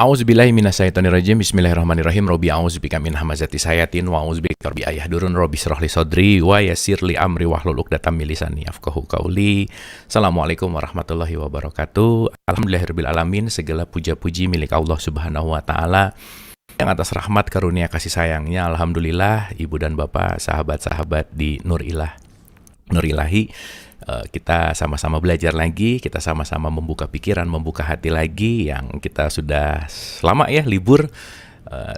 A'udzubillahi minasyaitonirrajim. Bismillahirrahmanirrahim. Robbi a'udzubika min hamazati sayatin wa a'udzubika rabbi ayahdurun. Robbi shrah li sadri wa yassir li amri wahlul 'uqdatam min lisani yafqahu qauli. Assalamualaikum warahmatullahi wabarakatuh. Alhamdulillahirabbil alamin. Segala puja-puji milik Allah Subhanahu wa taala yang atas rahmat karunia kasih sayangnya. Alhamdulillah, Ibu dan Bapak, sahabat-sahabat di Nur Ilahi, kita sama-sama belajar lagi, kita sama-sama membuka pikiran, membuka hati lagi, yang kita sudah lama ya libur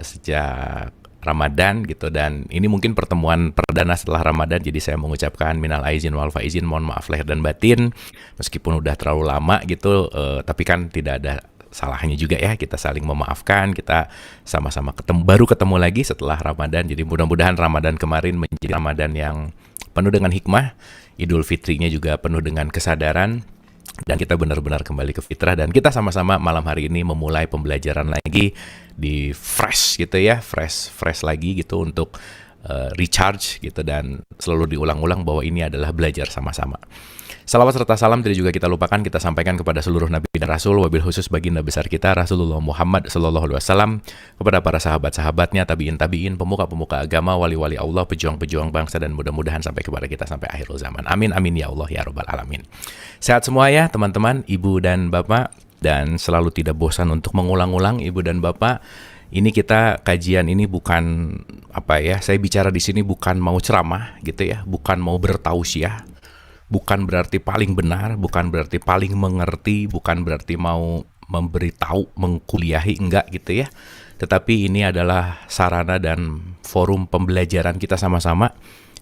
sejak Ramadan gitu, dan ini mungkin pertemuan perdana setelah Ramadan, jadi saya mengucapkan minal aizin wal faizin, mohon maaf lahir dan batin, meskipun udah terlalu lama gitu, tapi kan tidak ada salahnya juga ya kita saling memaafkan, kita sama-sama baru ketemu lagi setelah Ramadan. Jadi mudah-mudahan Ramadan kemarin menjadi Ramadan yang penuh dengan hikmah, Idul Fitrinya juga penuh dengan kesadaran, dan kita benar-benar kembali ke fitrah, dan kita sama-sama malam hari ini memulai pembelajaran lagi di fresh gitu ya, fresh lagi gitu untuk recharge gitu, dan selalu diulang-ulang bahwa ini adalah belajar sama-sama. Salawat serta salam tidak juga kita lupakan, kita sampaikan kepada seluruh Nabi dan Rasul, wabil khusus baginda besar kita Rasulullah Muhammad Sallallahu Alaihi Wasallam, kepada para sahabat-sahabatnya, tabiin, pemuka-pemuka agama, wali-wali Allah, pejuang-pejuang bangsa, dan mudah-mudahan sampai kepada kita sampai akhir zaman. Amin, amin ya Allah ya Rabbal Alamin. Sehat semua ya teman-teman, Ibu dan Bapak, dan selalu tidak bosan untuk mengulang-ulang Ibu dan Bapak. Ini kita kajian ini bukan apa ya, saya bicara di sini bukan mau ceramah gitu ya, bukan mau bertausiah, bukan berarti paling benar, bukan berarti paling mengerti, bukan berarti mau memberitahu, mengkuliahi, enggak gitu ya. Tetapi ini adalah sarana dan forum pembelajaran kita sama-sama,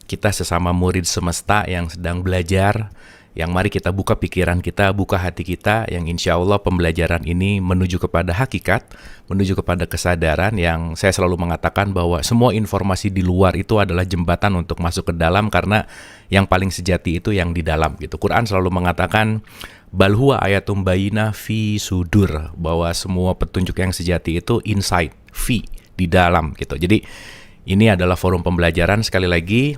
kita sesama murid semesta yang sedang belajar, yang mari kita buka pikiran kita, buka hati kita, yang insya Allah pembelajaran ini menuju kepada hakikat, menuju kepada kesadaran, yang saya selalu mengatakan bahwa semua informasi di luar itu adalah jembatan untuk masuk ke dalam, karena yang paling sejati itu yang di dalam gitu. Quran selalu mengatakan bal huwa ayatum bayyinah fi sudur, bahwa semua petunjuk yang sejati itu inside, di dalam gitu. Jadi ini adalah forum pembelajaran. Sekali lagi,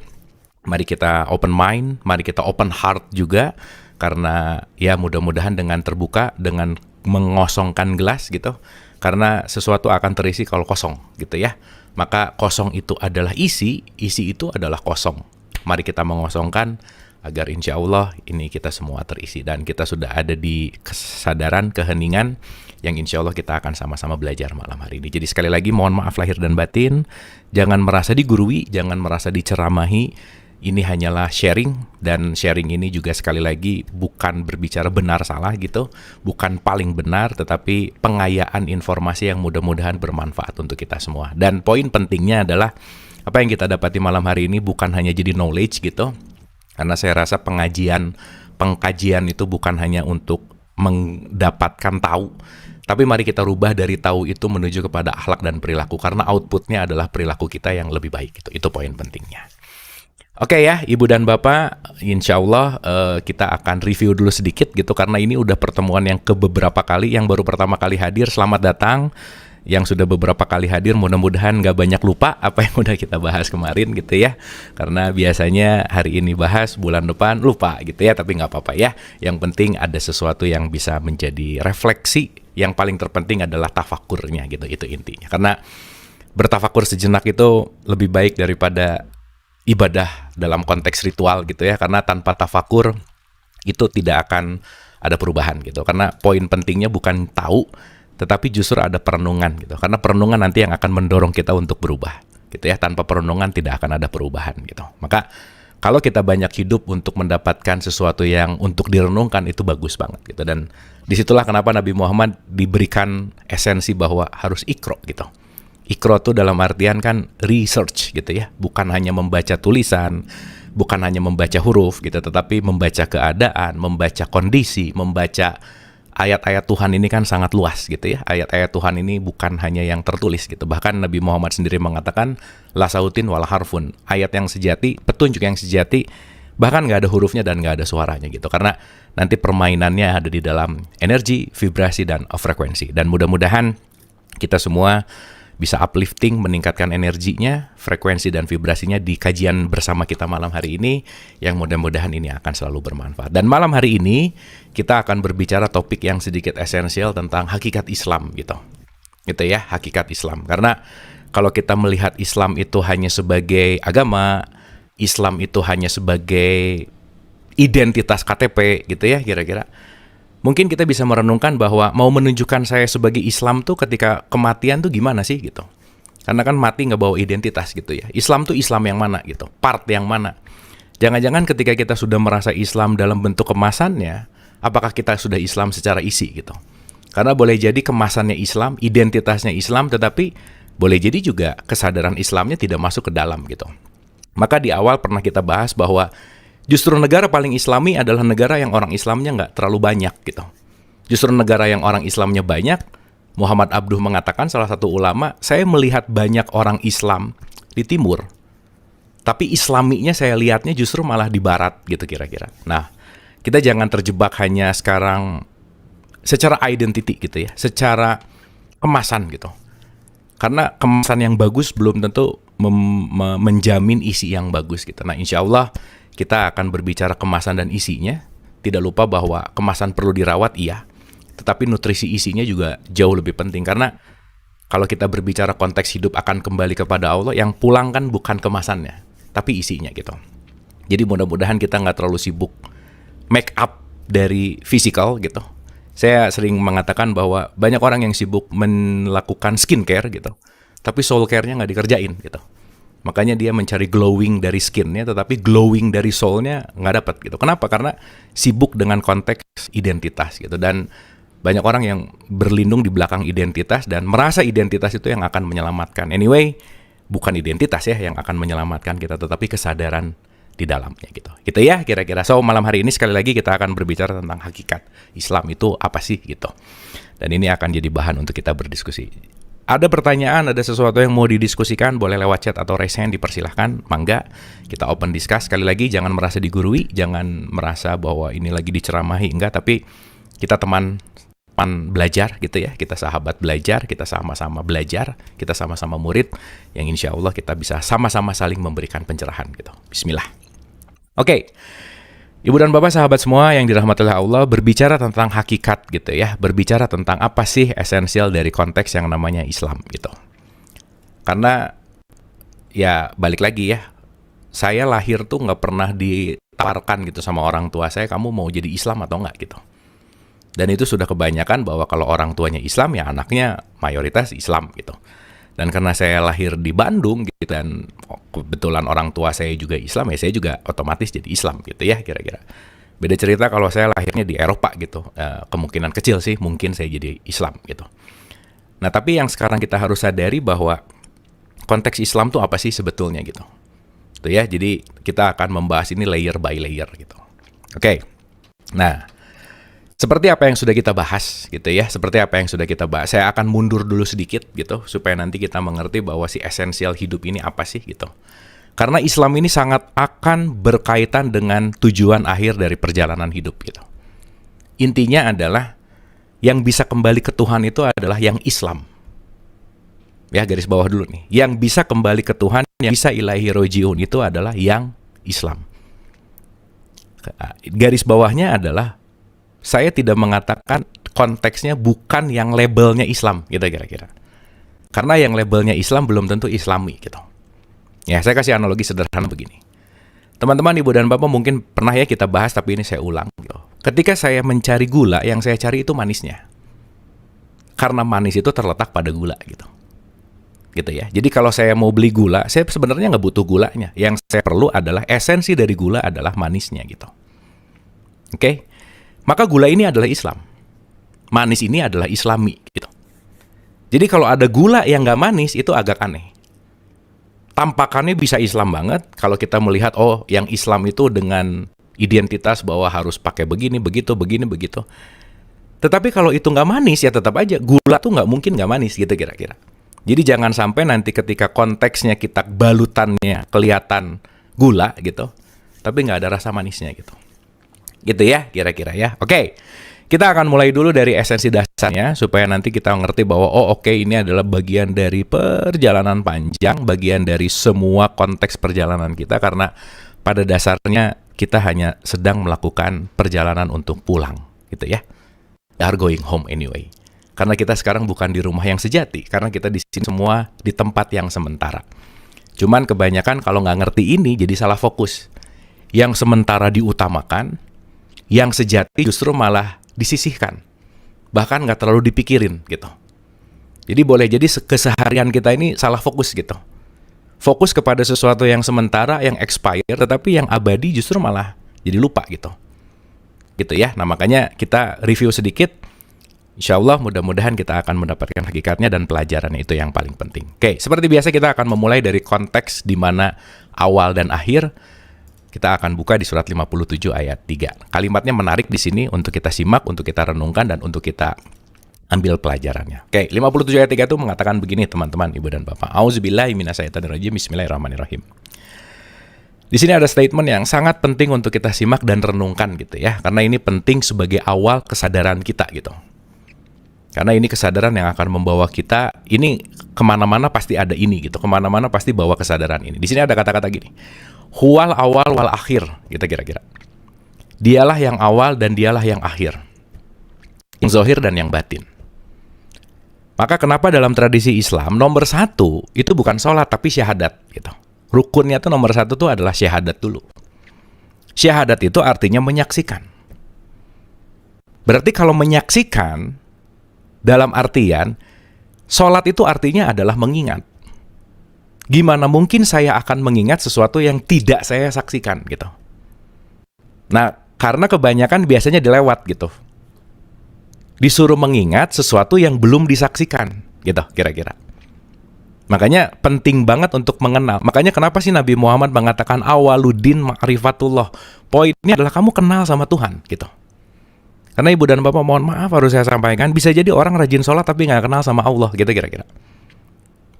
mari kita open mind, mari kita open heart juga, karena ya mudah-mudahan dengan terbuka, dengan mengosongkan gelas gitu, karena sesuatu akan terisi kalau kosong gitu ya. Maka kosong itu adalah isi itu adalah kosong. Mari kita mengosongkan agar insya Allah ini kita semua terisi, dan kita sudah ada di kesadaran, keheningan, yang insya Allah kita akan sama-sama belajar malam hari ini. Jadi sekali lagi mohon maaf lahir dan batin, jangan merasa digurui, jangan merasa diceramahi. Ini hanyalah sharing, dan sharing ini juga sekali lagi bukan berbicara benar salah gitu, bukan paling benar, tetapi pengayaan informasi yang mudah-mudahan bermanfaat untuk kita semua. Dan poin pentingnya adalah apa yang kita dapati malam hari ini bukan hanya jadi knowledge gitu, karena saya rasa pengkajian itu bukan hanya untuk mendapatkan tahu, tapi mari kita rubah dari tahu itu menuju kepada akhlak dan perilaku, karena outputnya adalah perilaku kita yang lebih baik gitu. Itu poin pentingnya. Oke ya, Ibu dan Bapak, insya Allah kita akan review dulu sedikit gitu, karena ini udah pertemuan yang beberapa kali. Yang baru pertama kali hadir, selamat datang. Yang sudah beberapa kali hadir, mudah-mudahan gak banyak lupa apa yang udah kita bahas kemarin gitu ya. Karena biasanya hari ini bahas, bulan depan lupa gitu ya, tapi gak apa-apa ya. Yang penting ada sesuatu yang bisa menjadi refleksi. Yang paling terpenting adalah tafakurnya gitu, itu intinya. Karena bertafakur sejenak itu lebih baik daripada ibadah dalam konteks ritual gitu ya, karena tanpa tafakur itu tidak akan ada perubahan gitu. Karena poin pentingnya bukan tahu, tetapi justru ada perenungan gitu, karena perenungan nanti yang akan mendorong kita untuk berubah gitu ya. Tanpa perenungan tidak akan ada perubahan gitu. Maka kalau kita banyak hidup untuk mendapatkan sesuatu yang untuk direnungkan, itu bagus banget gitu. Dan disitulah kenapa Nabi Muhammad diberikan esensi bahwa harus ikro gitu. Ikro itu dalam artian kan research gitu ya, bukan hanya membaca tulisan, bukan hanya membaca huruf gitu, tetapi membaca keadaan, membaca kondisi, membaca ayat-ayat Tuhan. Ini kan sangat luas gitu ya. Ayat-ayat Tuhan ini bukan hanya yang tertulis gitu. Bahkan Nabi Muhammad sendiri mengatakan la sautin wala harfun, ayat yang sejati, petunjuk yang sejati, bahkan nggak ada hurufnya dan nggak ada suaranya gitu. Karena nanti permainannya ada di dalam energi, vibrasi, dan frekuensi. Dan mudah-mudahan kita semua bisa uplifting, meningkatkan energinya, frekuensi dan vibrasinya di kajian bersama kita malam hari ini, yang mudah-mudahan ini akan selalu bermanfaat. Dan malam hari ini kita akan berbicara topik yang sedikit esensial tentang hakikat Islam gitu. gitu ya, hakikat Islam. Karena kalau kita melihat Islam itu hanya sebagai agama, Islam itu hanya sebagai identitas KTP gitu ya kira-kira. Mungkin kita bisa merenungkan bahwa mau menunjukkan saya sebagai Islam tuh ketika kematian tuh gimana sih gitu. Karena kan mati nggak bawa identitas gitu ya. Islam tuh Islam yang mana gitu, part yang mana. Jangan-jangan ketika kita sudah merasa Islam dalam bentuk kemasannya, apakah kita sudah Islam secara isi gitu. Karena boleh jadi kemasannya Islam, identitasnya Islam, tetapi boleh jadi juga kesadaran Islamnya tidak masuk ke dalam gitu. Maka di awal pernah kita bahas bahwa justru negara paling Islami adalah negara yang orang Islamnya nggak terlalu banyak gitu. Justru negara yang orang Islamnya banyak, Muhammad Abduh mengatakan, salah satu ulama, saya melihat banyak orang Islam di timur, tapi Islaminya saya lihatnya justru malah di barat gitu kira-kira. Nah, kita jangan terjebak hanya sekarang secara identity gitu ya, secara kemasan gitu. Karena kemasan yang bagus belum tentu menjamin isi yang bagus gitu. Nah, insya Allah kita akan berbicara kemasan dan isinya. Tidak lupa bahwa kemasan perlu dirawat, iya. Tetapi nutrisi isinya juga jauh lebih penting. Karena kalau kita berbicara konteks hidup akan kembali kepada Allah, yang pulang kan bukan kemasannya, tapi isinya gitu. Jadi mudah-mudahan kita nggak terlalu sibuk make up dari physical gitu. Saya sering mengatakan bahwa banyak orang yang sibuk melakukan skincare gitu, tapi soul care-nya nggak dikerjain gitu. Makanya dia mencari glowing dari skinnya, tetapi glowing dari soul-nya nggak dapat gitu. Kenapa? Karena sibuk dengan konteks identitas gitu. Dan banyak orang yang berlindung di belakang identitas dan merasa identitas itu yang akan menyelamatkan. Anyway, bukan identitas ya yang akan menyelamatkan kita, tetapi kesadaran di dalamnya gitu. Gitu ya kira-kira. So, malam hari ini sekali lagi kita akan berbicara tentang hakikat Islam itu apa sih gitu. Dan ini akan jadi bahan untuk kita berdiskusi. Ada pertanyaan, ada sesuatu yang mau didiskusikan, boleh lewat chat atau raise hand, dipersilahkan, mangga. Kita open discuss. Sekali lagi, jangan merasa digurui, jangan merasa bahwa ini lagi diceramahi, enggak, tapi kita teman belajar gitu ya, kita sahabat belajar, kita sama-sama belajar, kita sama-sama murid, yang insya Allah kita bisa sama-sama saling memberikan pencerahan gitu. Bismillah. Oke. Ibu dan Bapak sahabat semua yang dirahmati oleh Allah, berbicara tentang hakikat gitu ya, berbicara tentang apa sih esensial dari konteks yang namanya Islam gitu. Karena ya balik lagi ya, saya lahir tuh nggak pernah ditawarkan gitu sama orang tua saya, kamu mau jadi Islam atau nggak gitu. Dan itu sudah kebanyakan bahwa kalau orang tuanya Islam ya anaknya mayoritas Islam gitu. Dan karena saya lahir di Bandung gitu, dan kebetulan orang tua saya juga Islam, ya saya juga otomatis jadi Islam gitu ya kira-kira. Beda cerita kalau saya lahirnya di Eropa gitu, kemungkinan kecil sih mungkin saya jadi Islam gitu. Nah tapi yang sekarang kita harus sadari bahwa konteks Islam tuh apa sih sebetulnya gitu. Tuh ya, jadi kita akan membahas ini layer by layer gitu. Oke. Nah, seperti apa yang sudah kita bahas gitu ya, seperti apa yang sudah kita bahas, saya akan mundur dulu sedikit gitu, supaya nanti kita mengerti bahwa si esensial hidup ini apa sih gitu. Karena Islam ini sangat akan berkaitan dengan tujuan akhir dari perjalanan hidup gitu. Intinya adalah, yang bisa kembali ke Tuhan itu adalah yang Islam. Ya, garis bawah dulu nih. Yang bisa kembali ke Tuhan, yang bisa ilahi rojiun itu adalah yang Islam. Garis bawahnya adalah, saya tidak mengatakan konteksnya bukan yang labelnya Islam gitu kira-kira. Karena yang labelnya Islam belum tentu Islami gitu. Ya, saya kasih analogi sederhana begini. Teman-teman, Ibu dan Bapak mungkin pernah ya kita bahas, tapi ini saya ulang gitu. Ketika saya mencari gula, yang saya cari itu manisnya. Karena manis itu terletak pada gula gitu. Gitu ya. Jadi kalau saya mau beli gula, saya sebenarnya nggak butuh gulanya. Yang saya perlu adalah esensi dari gula adalah manisnya gitu. Oke? Maka gula ini adalah Islam. Manis ini adalah Islami gitu. Jadi kalau ada gula yang nggak manis itu agak aneh. Tampakannya bisa Islam banget kalau kita melihat oh yang Islam itu dengan identitas bahwa harus pakai begini, begitu, begini, begitu. Tetapi kalau itu nggak manis ya tetap aja gula tuh nggak mungkin nggak manis gitu kira-kira. Jadi jangan sampai nanti ketika konteksnya kita balutannya kelihatan gula gitu, tapi nggak ada rasa manisnya gitu. Gitu ya, kira-kira ya. Oke, kita akan mulai dulu dari esensi dasarnya, supaya nanti kita ngerti bahwa, oh oke, ini adalah bagian dari perjalanan panjang, bagian dari semua konteks perjalanan kita, karena pada dasarnya kita hanya sedang melakukan perjalanan untuk pulang, gitu ya. We are going home anyway. Karena kita sekarang bukan di rumah yang sejati, karena kita di sini semua di tempat yang sementara. Cuman kebanyakan kalau nggak ngerti ini jadi salah fokus. Yang sementara diutamakan, yang sejati justru malah disisihkan. Bahkan nggak terlalu dipikirin gitu. Jadi boleh jadi keseharian kita ini salah fokus gitu. Fokus kepada sesuatu yang sementara, yang expire, tetapi yang abadi justru malah jadi lupa gitu. Gitu ya. Nah makanya kita review sedikit. Insya Allah mudah-mudahan kita akan mendapatkan hakikatnya dan pelajarannya, itu yang paling penting. Oke, seperti biasa kita akan memulai dari konteks di mana awal dan akhir. Kita akan buka di surat 57 ayat 3. Kalimatnya menarik di sini untuk kita simak, untuk kita renungkan, dan untuk kita ambil pelajarannya. Oke, 57 ayat 3 itu mengatakan begini teman-teman, ibu dan bapak. Auzubillahi minasyaitonirrajim. Bismillahirrahmanirrahim. Di sini ada statement yang sangat penting untuk kita simak dan renungkan gitu ya. Karena ini penting sebagai awal kesadaran kita gitu. Karena ini kesadaran yang akan membawa kita, ini kemana-mana pasti ada ini gitu. Kemana-mana pasti bawa kesadaran ini. Di sini ada kata-kata gini. Huwal awal wal akhir, gitu kira-kira. Dialah yang awal dan dialah yang akhir. Yang zahir dan yang batin. Maka kenapa dalam tradisi Islam nomor 1 itu bukan sholat tapi syahadat gitu. Rukunnya tuh nomor 1 tuh adalah syahadat dulu. Syahadat itu artinya menyaksikan. Berarti kalau menyaksikan dalam artian sholat itu artinya adalah mengingat. Gimana mungkin saya akan mengingat sesuatu yang tidak saya saksikan gitu. Nah, karena kebanyakan biasanya dilewat gitu. Disuruh mengingat sesuatu yang belum disaksikan gitu kira-kira. Makanya penting banget untuk mengenal. Makanya kenapa sih Nabi Muhammad mengatakan awaludin ma'rifatullah. Poinnya adalah kamu kenal sama Tuhan gitu. Karena ibu dan bapak mohon maaf harus saya sampaikan, bisa jadi orang rajin sholat tapi nggak kenal sama Allah gitu kira-kira.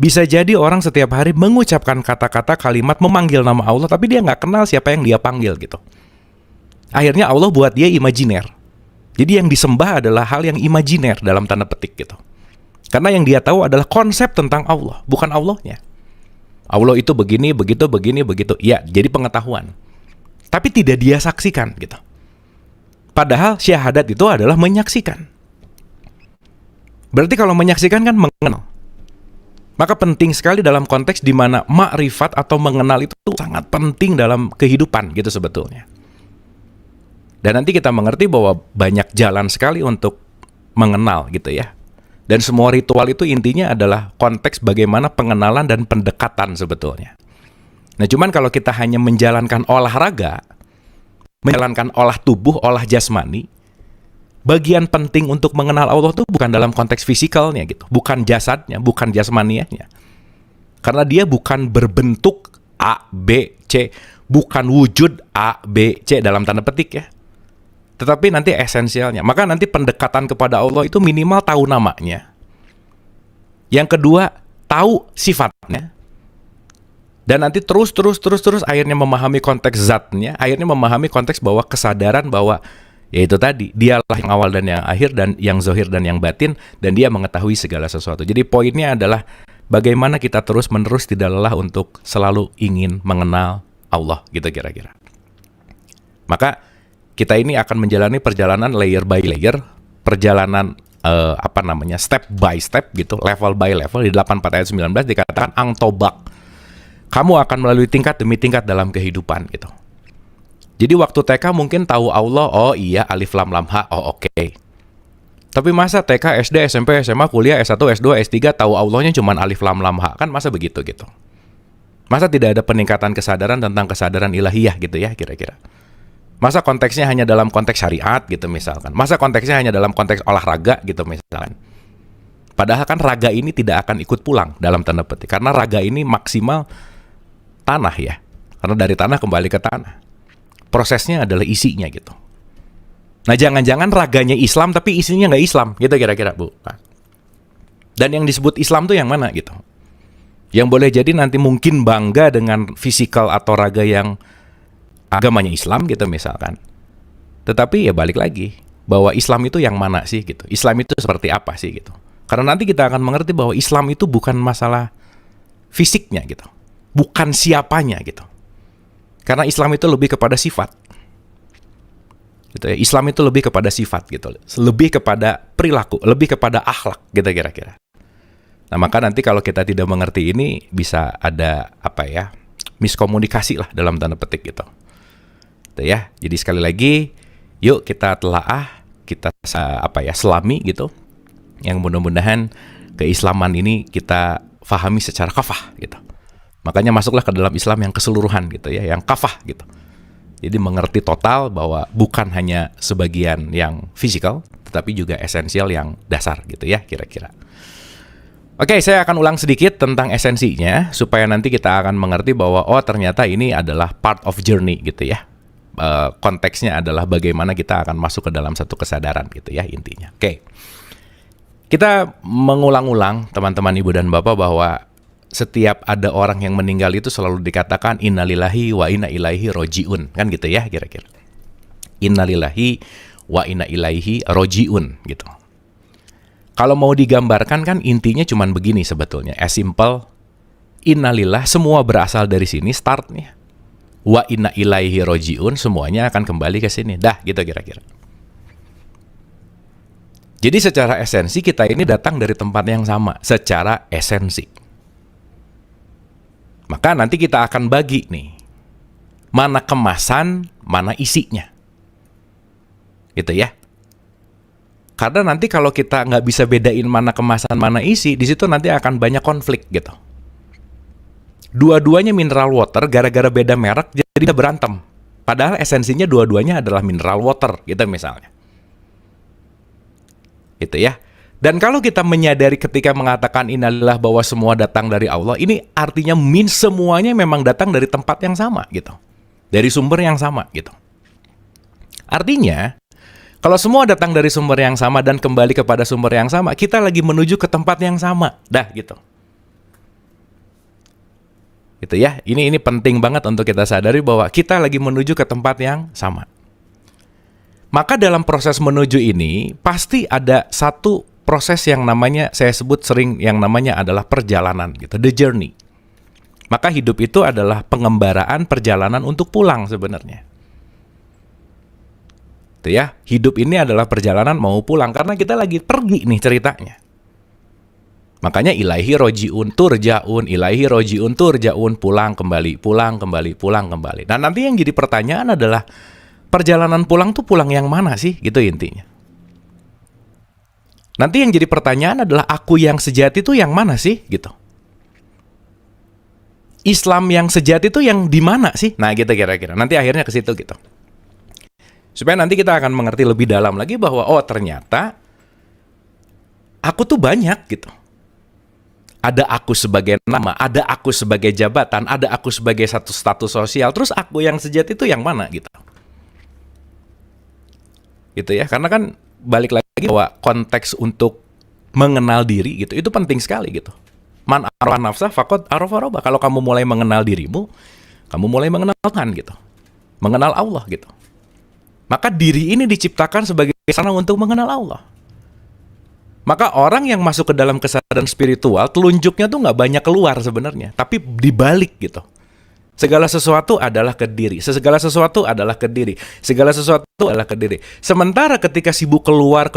Bisa jadi orang setiap hari mengucapkan kata-kata kalimat memanggil nama Allah tapi dia nggak kenal siapa yang dia panggil gitu. Akhirnya Allah buat dia imajiner. Jadi yang disembah adalah hal yang imajiner dalam tanda petik gitu. Karena yang dia tahu adalah konsep tentang Allah, bukan Allahnya. Allah itu begini, begitu, begini, begitu. Ya, jadi pengetahuan. Tapi tidak dia saksikan gitu. Padahal syahadat itu adalah menyaksikan. Berarti kalau menyaksikan kan mengenal. Maka penting sekali dalam konteks di mana makrifat atau mengenal itu sangat penting dalam kehidupan gitu sebetulnya. Dan nanti kita mengerti bahwa banyak jalan sekali untuk mengenal gitu ya. Dan semua ritual itu intinya adalah konteks bagaimana pengenalan dan pendekatan sebetulnya. Nah cuman kalau kita hanya menjalankan olahraga, menjalankan olah tubuh, olah jasmani, bagian penting untuk mengenal Allah itu bukan dalam konteks fisikalnya gitu, bukan jasadnya, bukan jasmanianya. Karena dia bukan berbentuk A, B, C, bukan wujud A, B, C dalam tanda petik ya. Tetapi nanti esensialnya. Maka nanti pendekatan kepada Allah itu minimal tahu namanya. Yang kedua, tahu sifatnya. Dan nanti terus akhirnya memahami konteks zatnya, akhirnya memahami konteks bahwa kesadaran bahwa yaitu tadi, dialah yang awal dan yang akhir dan yang zahir dan yang batin, dan dia mengetahui segala sesuatu. Jadi poinnya adalah bagaimana kita terus-menerus tidak lelah untuk selalu ingin mengenal Allah gitu kira-kira. Maka kita ini akan menjalani perjalanan layer by layer, perjalanan step by step gitu, level by level. Di 84 ayat 19 dikatakan angtobak. Kamu akan melalui tingkat demi tingkat dalam kehidupan gitu. Jadi waktu TK mungkin tahu Allah, oh iya alif lam lam ha, oh oke. Tapi masa TK, SD, SMP, SMA, kuliah, S1, S2, S3 tahu Allahnya cuma alif lam lam ha, kan masa begitu gitu. Masa tidak ada peningkatan kesadaran tentang kesadaran ilahiyah gitu ya kira-kira. Masa konteksnya hanya dalam konteks syariat gitu misalkan. Masa konteksnya hanya dalam konteks olahraga gitu misalkan. Padahal kan raga ini tidak akan ikut pulang dalam tanda petik. Karena raga ini maksimal tanah ya. Karena dari tanah kembali ke tanah. Prosesnya adalah isinya gitu. Nah jangan-jangan raganya Islam tapi isinya nggak Islam gitu kira-kira Bu. Dan yang disebut Islam tuh yang mana gitu. Yang boleh jadi nanti mungkin bangga dengan fisikal atau raga yang agamanya Islam gitu misalkan. Tetapi ya balik lagi bahwa Islam itu yang mana sih gitu. Islam itu seperti apa sih gitu. Karena nanti kita akan mengerti bahwa Islam itu bukan masalah fisiknya gitu. Bukan siapanya gitu. Karena Islam itu lebih kepada sifat. Gitu ya. Islam itu lebih kepada sifat gitu, lebih kepada perilaku, lebih kepada akhlak gitu kira-kira. Nah, maka nanti kalau kita tidak mengerti ini bisa ada miskomunikasi lah dalam tanda petik gitu. Gitu ya. Jadi sekali lagi, yuk kita telaah, kita selami gitu. Yang mudah-mudahan keislaman ini kita fahami secara kafah gitu. Makanya masuklah ke dalam Islam yang keseluruhan gitu ya, yang kafah gitu. Jadi mengerti total bahwa bukan hanya sebagian yang fisikal, tetapi juga esensial yang dasar gitu ya kira-kira. Oke, saya akan ulang sedikit tentang esensinya supaya nanti kita akan mengerti bahwa ternyata ini adalah part of journey gitu ya. Konteksnya adalah bagaimana kita akan masuk ke dalam satu kesadaran gitu ya intinya. Oke. Kita mengulang-ulang teman-teman ibu dan bapak bahwa setiap ada orang yang meninggal itu selalu dikatakan innalillahi wa inna ilaihi rojiun, kan gitu ya kira-kira. Innalillahi wa inna ilaihi rojiun gitu. Kalau mau digambarkan kan intinya cuman begini sebetulnya, as simple, innalillah semua berasal dari sini startnya. Wa inna ilaihi rojiun semuanya akan kembali ke sini. Dah gitu kira-kira. Jadi secara esensi kita ini datang dari tempat yang sama, secara esensi. Maka nanti kita akan bagi nih, mana kemasan, mana isinya. Gitu ya. Karena nanti kalau kita nggak bisa bedain mana kemasan, mana isi, di situ nanti akan banyak konflik gitu. Dua-duanya mineral water, gara-gara beda merek, jadi berantem. Padahal esensinya dua-duanya adalah mineral water, gitu misalnya. Gitu ya. Dan kalau kita menyadari ketika mengatakan innalillah bahwa semua datang dari Allah, ini artinya semuanya memang datang dari tempat yang sama gitu. Dari sumber yang sama gitu. Artinya, kalau semua datang dari sumber yang sama dan kembali kepada sumber yang sama, kita lagi menuju ke tempat yang sama. Dah gitu. Gitu ya. Ini penting banget untuk kita sadari bahwa kita lagi menuju ke tempat yang sama. Maka dalam proses menuju ini pasti ada satu proses yang namanya, saya sebut sering yang namanya adalah perjalanan gitu, the journey. Maka hidup itu adalah pengembaraan perjalanan untuk pulang sebenarnya. Itu ya, hidup ini adalah perjalanan mau pulang karena kita lagi pergi nih ceritanya. Makanya ilaihi rojiun turjaun, ilaihi rojiun turjaun, pulang kembali, pulang kembali, pulang kembali. Dan nanti yang jadi pertanyaan adalah perjalanan pulang tuh pulang yang mana sih? Gitu intinya. Nanti yang jadi pertanyaan adalah aku yang sejati itu yang mana sih? Gitu. Islam yang sejati itu yang di mana sih? Nah gitu kira-kira. Nanti akhirnya ke situ gitu. Supaya nanti kita akan mengerti lebih dalam lagi bahwa ternyata aku tuh banyak gitu. Ada aku sebagai nama, ada aku sebagai jabatan, ada aku sebagai satu status sosial. Terus aku yang sejati itu yang mana gitu. Gitu ya. Karena kan balik lagi bahwa konteks untuk mengenal diri gitu itu penting sekali gitu. Man arafa nafsah faqad arafa rabbah. Kalau kamu mulai mengenal dirimu, kamu mulai mengenal Tuhan gitu. Mengenal Allah gitu. Maka diri ini diciptakan sebagai sarana untuk mengenal Allah. Maka orang yang masuk ke dalam kesadaran spiritual, telunjuknya tuh nggak banyak keluar sebenarnya, tapi dibalik gitu. Segala sesuatu adalah ke diri. Segala sesuatu adalah ke diri. Segala sesuatu adalah ke diri. Sementara ketika sibuk keluar,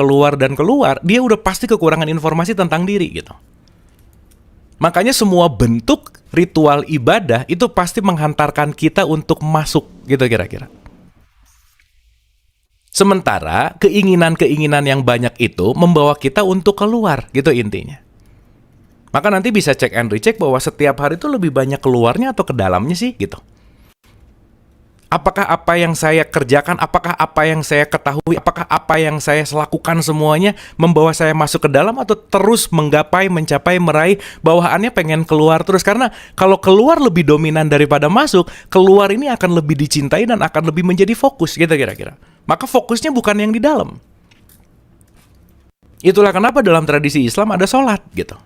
dia udah pasti kekurangan informasi tentang diri gitu. Makanya semua bentuk ritual ibadah itu pasti menghantarkan kita untuk masuk gitu kira-kira. Sementara keinginan-keinginan yang banyak itu membawa kita untuk keluar gitu intinya. Maka nanti bisa cek and recheck bahwa setiap hari itu lebih banyak keluarnya atau ke dalamnya sih gitu. Apakah apa yang saya kerjakan, apakah apa yang saya ketahui, apakah apa yang saya lakukan semuanya membawa saya masuk ke dalam atau terus menggapai, mencapai, meraih, bawaannya pengen keluar terus. Karena kalau keluar lebih dominan daripada masuk, keluar ini akan lebih dicintai dan akan lebih menjadi fokus gitu kira-kira. Maka fokusnya bukan yang di dalam. Itulah kenapa dalam tradisi Islam ada sholat gitu.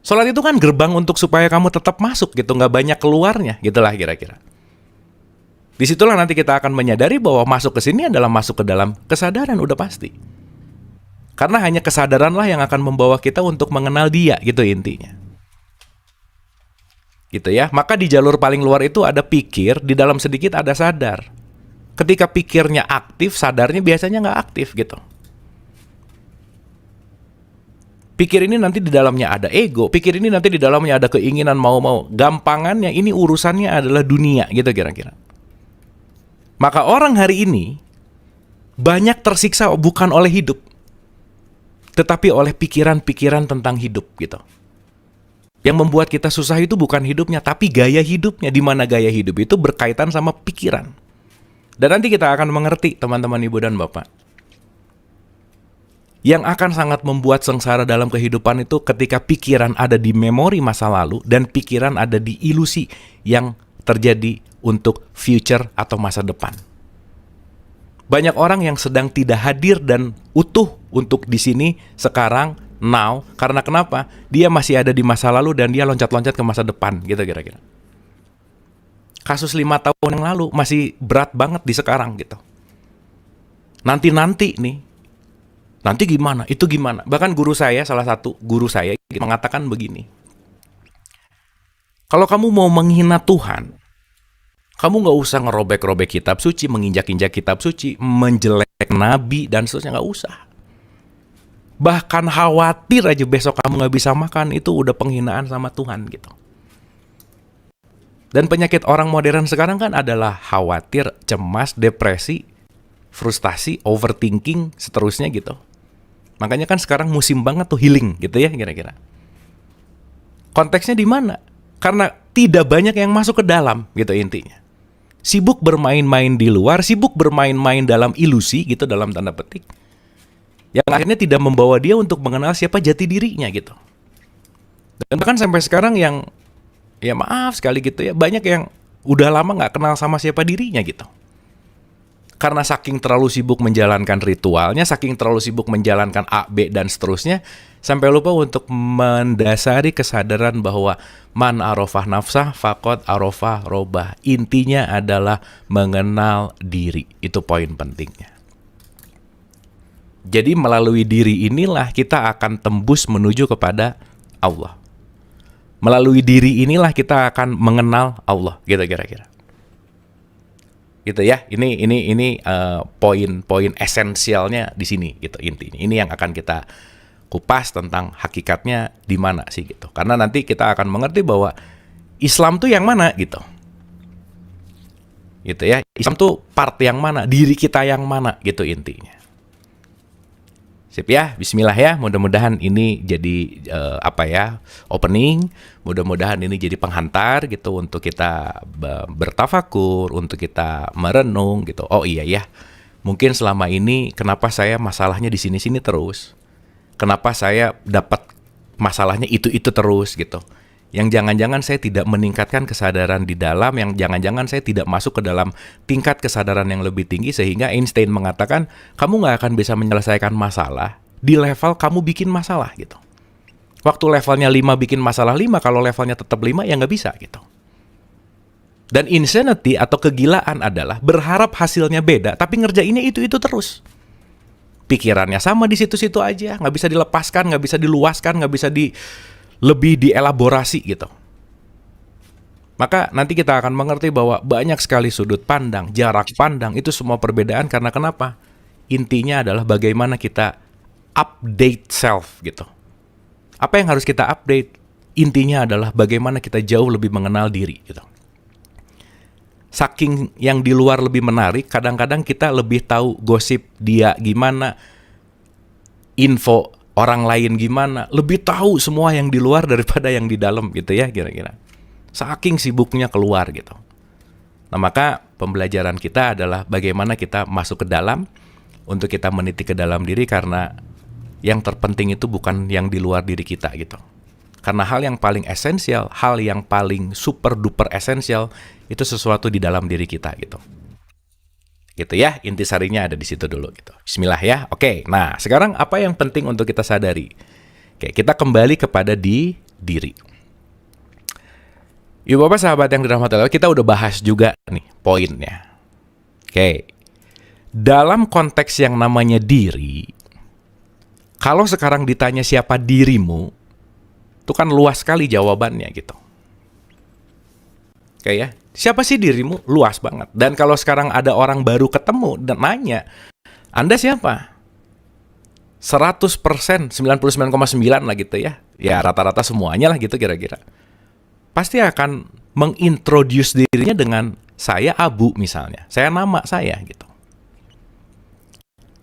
Sholat itu kan gerbang untuk supaya kamu tetap masuk gitu, nggak banyak keluarnya, gitulah kira-kira. Disitulah nanti kita akan menyadari bahwa masuk ke sini adalah masuk ke dalam kesadaran, udah pasti. Karena hanya kesadaranlah yang akan membawa kita untuk mengenal Dia, gitu intinya. Gitu ya. Maka di jalur paling luar itu ada pikir, di dalam sedikit ada sadar. Ketika pikirnya aktif, sadarnya biasanya nggak aktif gitu. Pikir ini nanti di dalamnya ada ego, pikir ini nanti di dalamnya ada keinginan mau-mau. Gampangannya ini urusannya adalah dunia gitu kira-kira. Maka orang hari ini banyak tersiksa bukan oleh hidup, tetapi oleh pikiran-pikiran tentang hidup gitu. Yang membuat kita susah itu bukan hidupnya, tapi gaya hidupnya. Di mana gaya hidup itu berkaitan sama pikiran. Dan nanti kita akan mengerti teman-teman ibu dan bapak. Yang akan sangat membuat sengsara dalam kehidupan itu ketika pikiran ada di memori masa lalu dan pikiran ada di ilusi yang terjadi untuk future atau masa depan. Banyak orang yang sedang tidak hadir dan utuh untuk di sini sekarang, now, karena kenapa? Dia masih ada di masa lalu dan dia loncat-loncat ke masa depan, gitu kira-kira. Kasus 5 tahun yang lalu masih berat banget di sekarang gitu. Nanti-nanti nih, nanti gimana? Itu gimana? Bahkan guru saya, salah satu guru saya mengatakan begini. Kalau kamu mau menghina Tuhan, kamu nggak usah ngerobek-robek kitab suci, menginjak-injak kitab suci, menjelek nabi, dan seterusnya, nggak usah. Bahkan khawatir aja besok kamu nggak bisa makan, itu udah penghinaan sama Tuhan gitu. Dan penyakit orang modern sekarang kan adalah khawatir, cemas, depresi, frustasi, overthinking, seterusnya gitu. Makanya kan sekarang musim banget tuh healing gitu ya kira-kira. Konteksnya di mana? Karena tidak banyak yang masuk ke dalam gitu intinya. Sibuk bermain-main di luar, sibuk bermain-main dalam ilusi gitu dalam tanda petik. Yang akhirnya tidak membawa dia untuk mengenal siapa jati dirinya gitu. Dan bahkan sampai sekarang yang, ya maaf sekali gitu ya, banyak yang udah lama gak kenal sama siapa dirinya gitu. Karena saking terlalu sibuk menjalankan ritualnya, saking terlalu sibuk menjalankan A, B, dan seterusnya, sampai lupa untuk mendasari kesadaran bahwa man arafah nafsah faqad arafah robah. Intinya adalah mengenal diri. Itu poin pentingnya. Jadi melalui diri inilah kita akan tembus menuju kepada Allah. Melalui diri inilah kita akan mengenal Allah, gitu kira-kira. Gitu ya. Ini poin-poin esensialnya di sini gitu intinya. Ini yang akan kita kupas tentang hakikatnya di mana sih gitu. Karena nanti kita akan mengerti bahwa Islam tuh yang mana gitu. Gitu ya. Islam tuh part yang mana, diri kita yang mana gitu intinya. Sip ya, bismillah ya. Mudah-mudahan ini jadi opening. Mudah-mudahan ini jadi penghantar gitu untuk kita bertafakur, untuk kita merenung gitu. Oh iya ya. Mungkin selama ini kenapa saya masalahnya di sini-sini terus? Kenapa saya dapat masalahnya itu-itu terus gitu? Yang jangan-jangan saya tidak meningkatkan kesadaran di dalam, yang jangan-jangan saya tidak masuk ke dalam tingkat kesadaran yang lebih tinggi, sehingga Einstein mengatakan, kamu nggak akan bisa menyelesaikan masalah di level kamu bikin masalah gitu. Waktu levelnya 5 bikin masalah 5, kalau levelnya tetap 5 ya nggak bisa gitu. Dan insanity atau kegilaan adalah berharap hasilnya beda, tapi ngerjainnya itu-itu terus. Pikirannya sama di situ-situ aja, nggak bisa dilepaskan, nggak bisa diluaskan, nggak bisa lebih dielaborasi gitu. Maka nanti kita akan mengerti bahwa banyak sekali sudut pandang, jarak pandang, itu semua perbedaan karena kenapa? Intinya adalah bagaimana kita update self gitu. Apa yang harus kita update? Intinya adalah bagaimana kita jauh lebih mengenal diri gitu. Saking yang di luar lebih menarik, kadang-kadang kita lebih tahu gosip dia gimana, info orang lain gimana, lebih tahu semua yang di luar daripada yang di dalam gitu ya kira-kira. Saking sibuknya keluar gitu. Nah maka pembelajaran kita adalah bagaimana kita masuk ke dalam untuk kita meniti ke dalam diri, karena yang terpenting itu bukan yang di luar diri kita gitu. Karena hal yang paling esensial, hal yang paling super duper esensial itu sesuatu di dalam diri kita gitu. Gitu ya, intisarinya ada di situ dulu gitu. Bismillah ya. Oke, nah sekarang apa yang penting untuk kita sadari? Oke, kita kembali kepada diri. Ibu bapak sahabat yang dirahmati Allah, kita udah bahas juga nih poinnya. Oke, dalam konteks yang namanya diri, kalau sekarang ditanya siapa dirimu, itu kan luas sekali jawabannya gitu. Kayak ya, siapa sih dirimu? Luas banget. Dan kalau sekarang ada orang baru ketemu dan nanya, Anda siapa? 100%, 99,9 lah gitu ya. Ya rata-rata semuanya lah gitu kira-kira. Pasti akan mengintroduce dirinya dengan saya Abu misalnya. Saya nama saya gitu.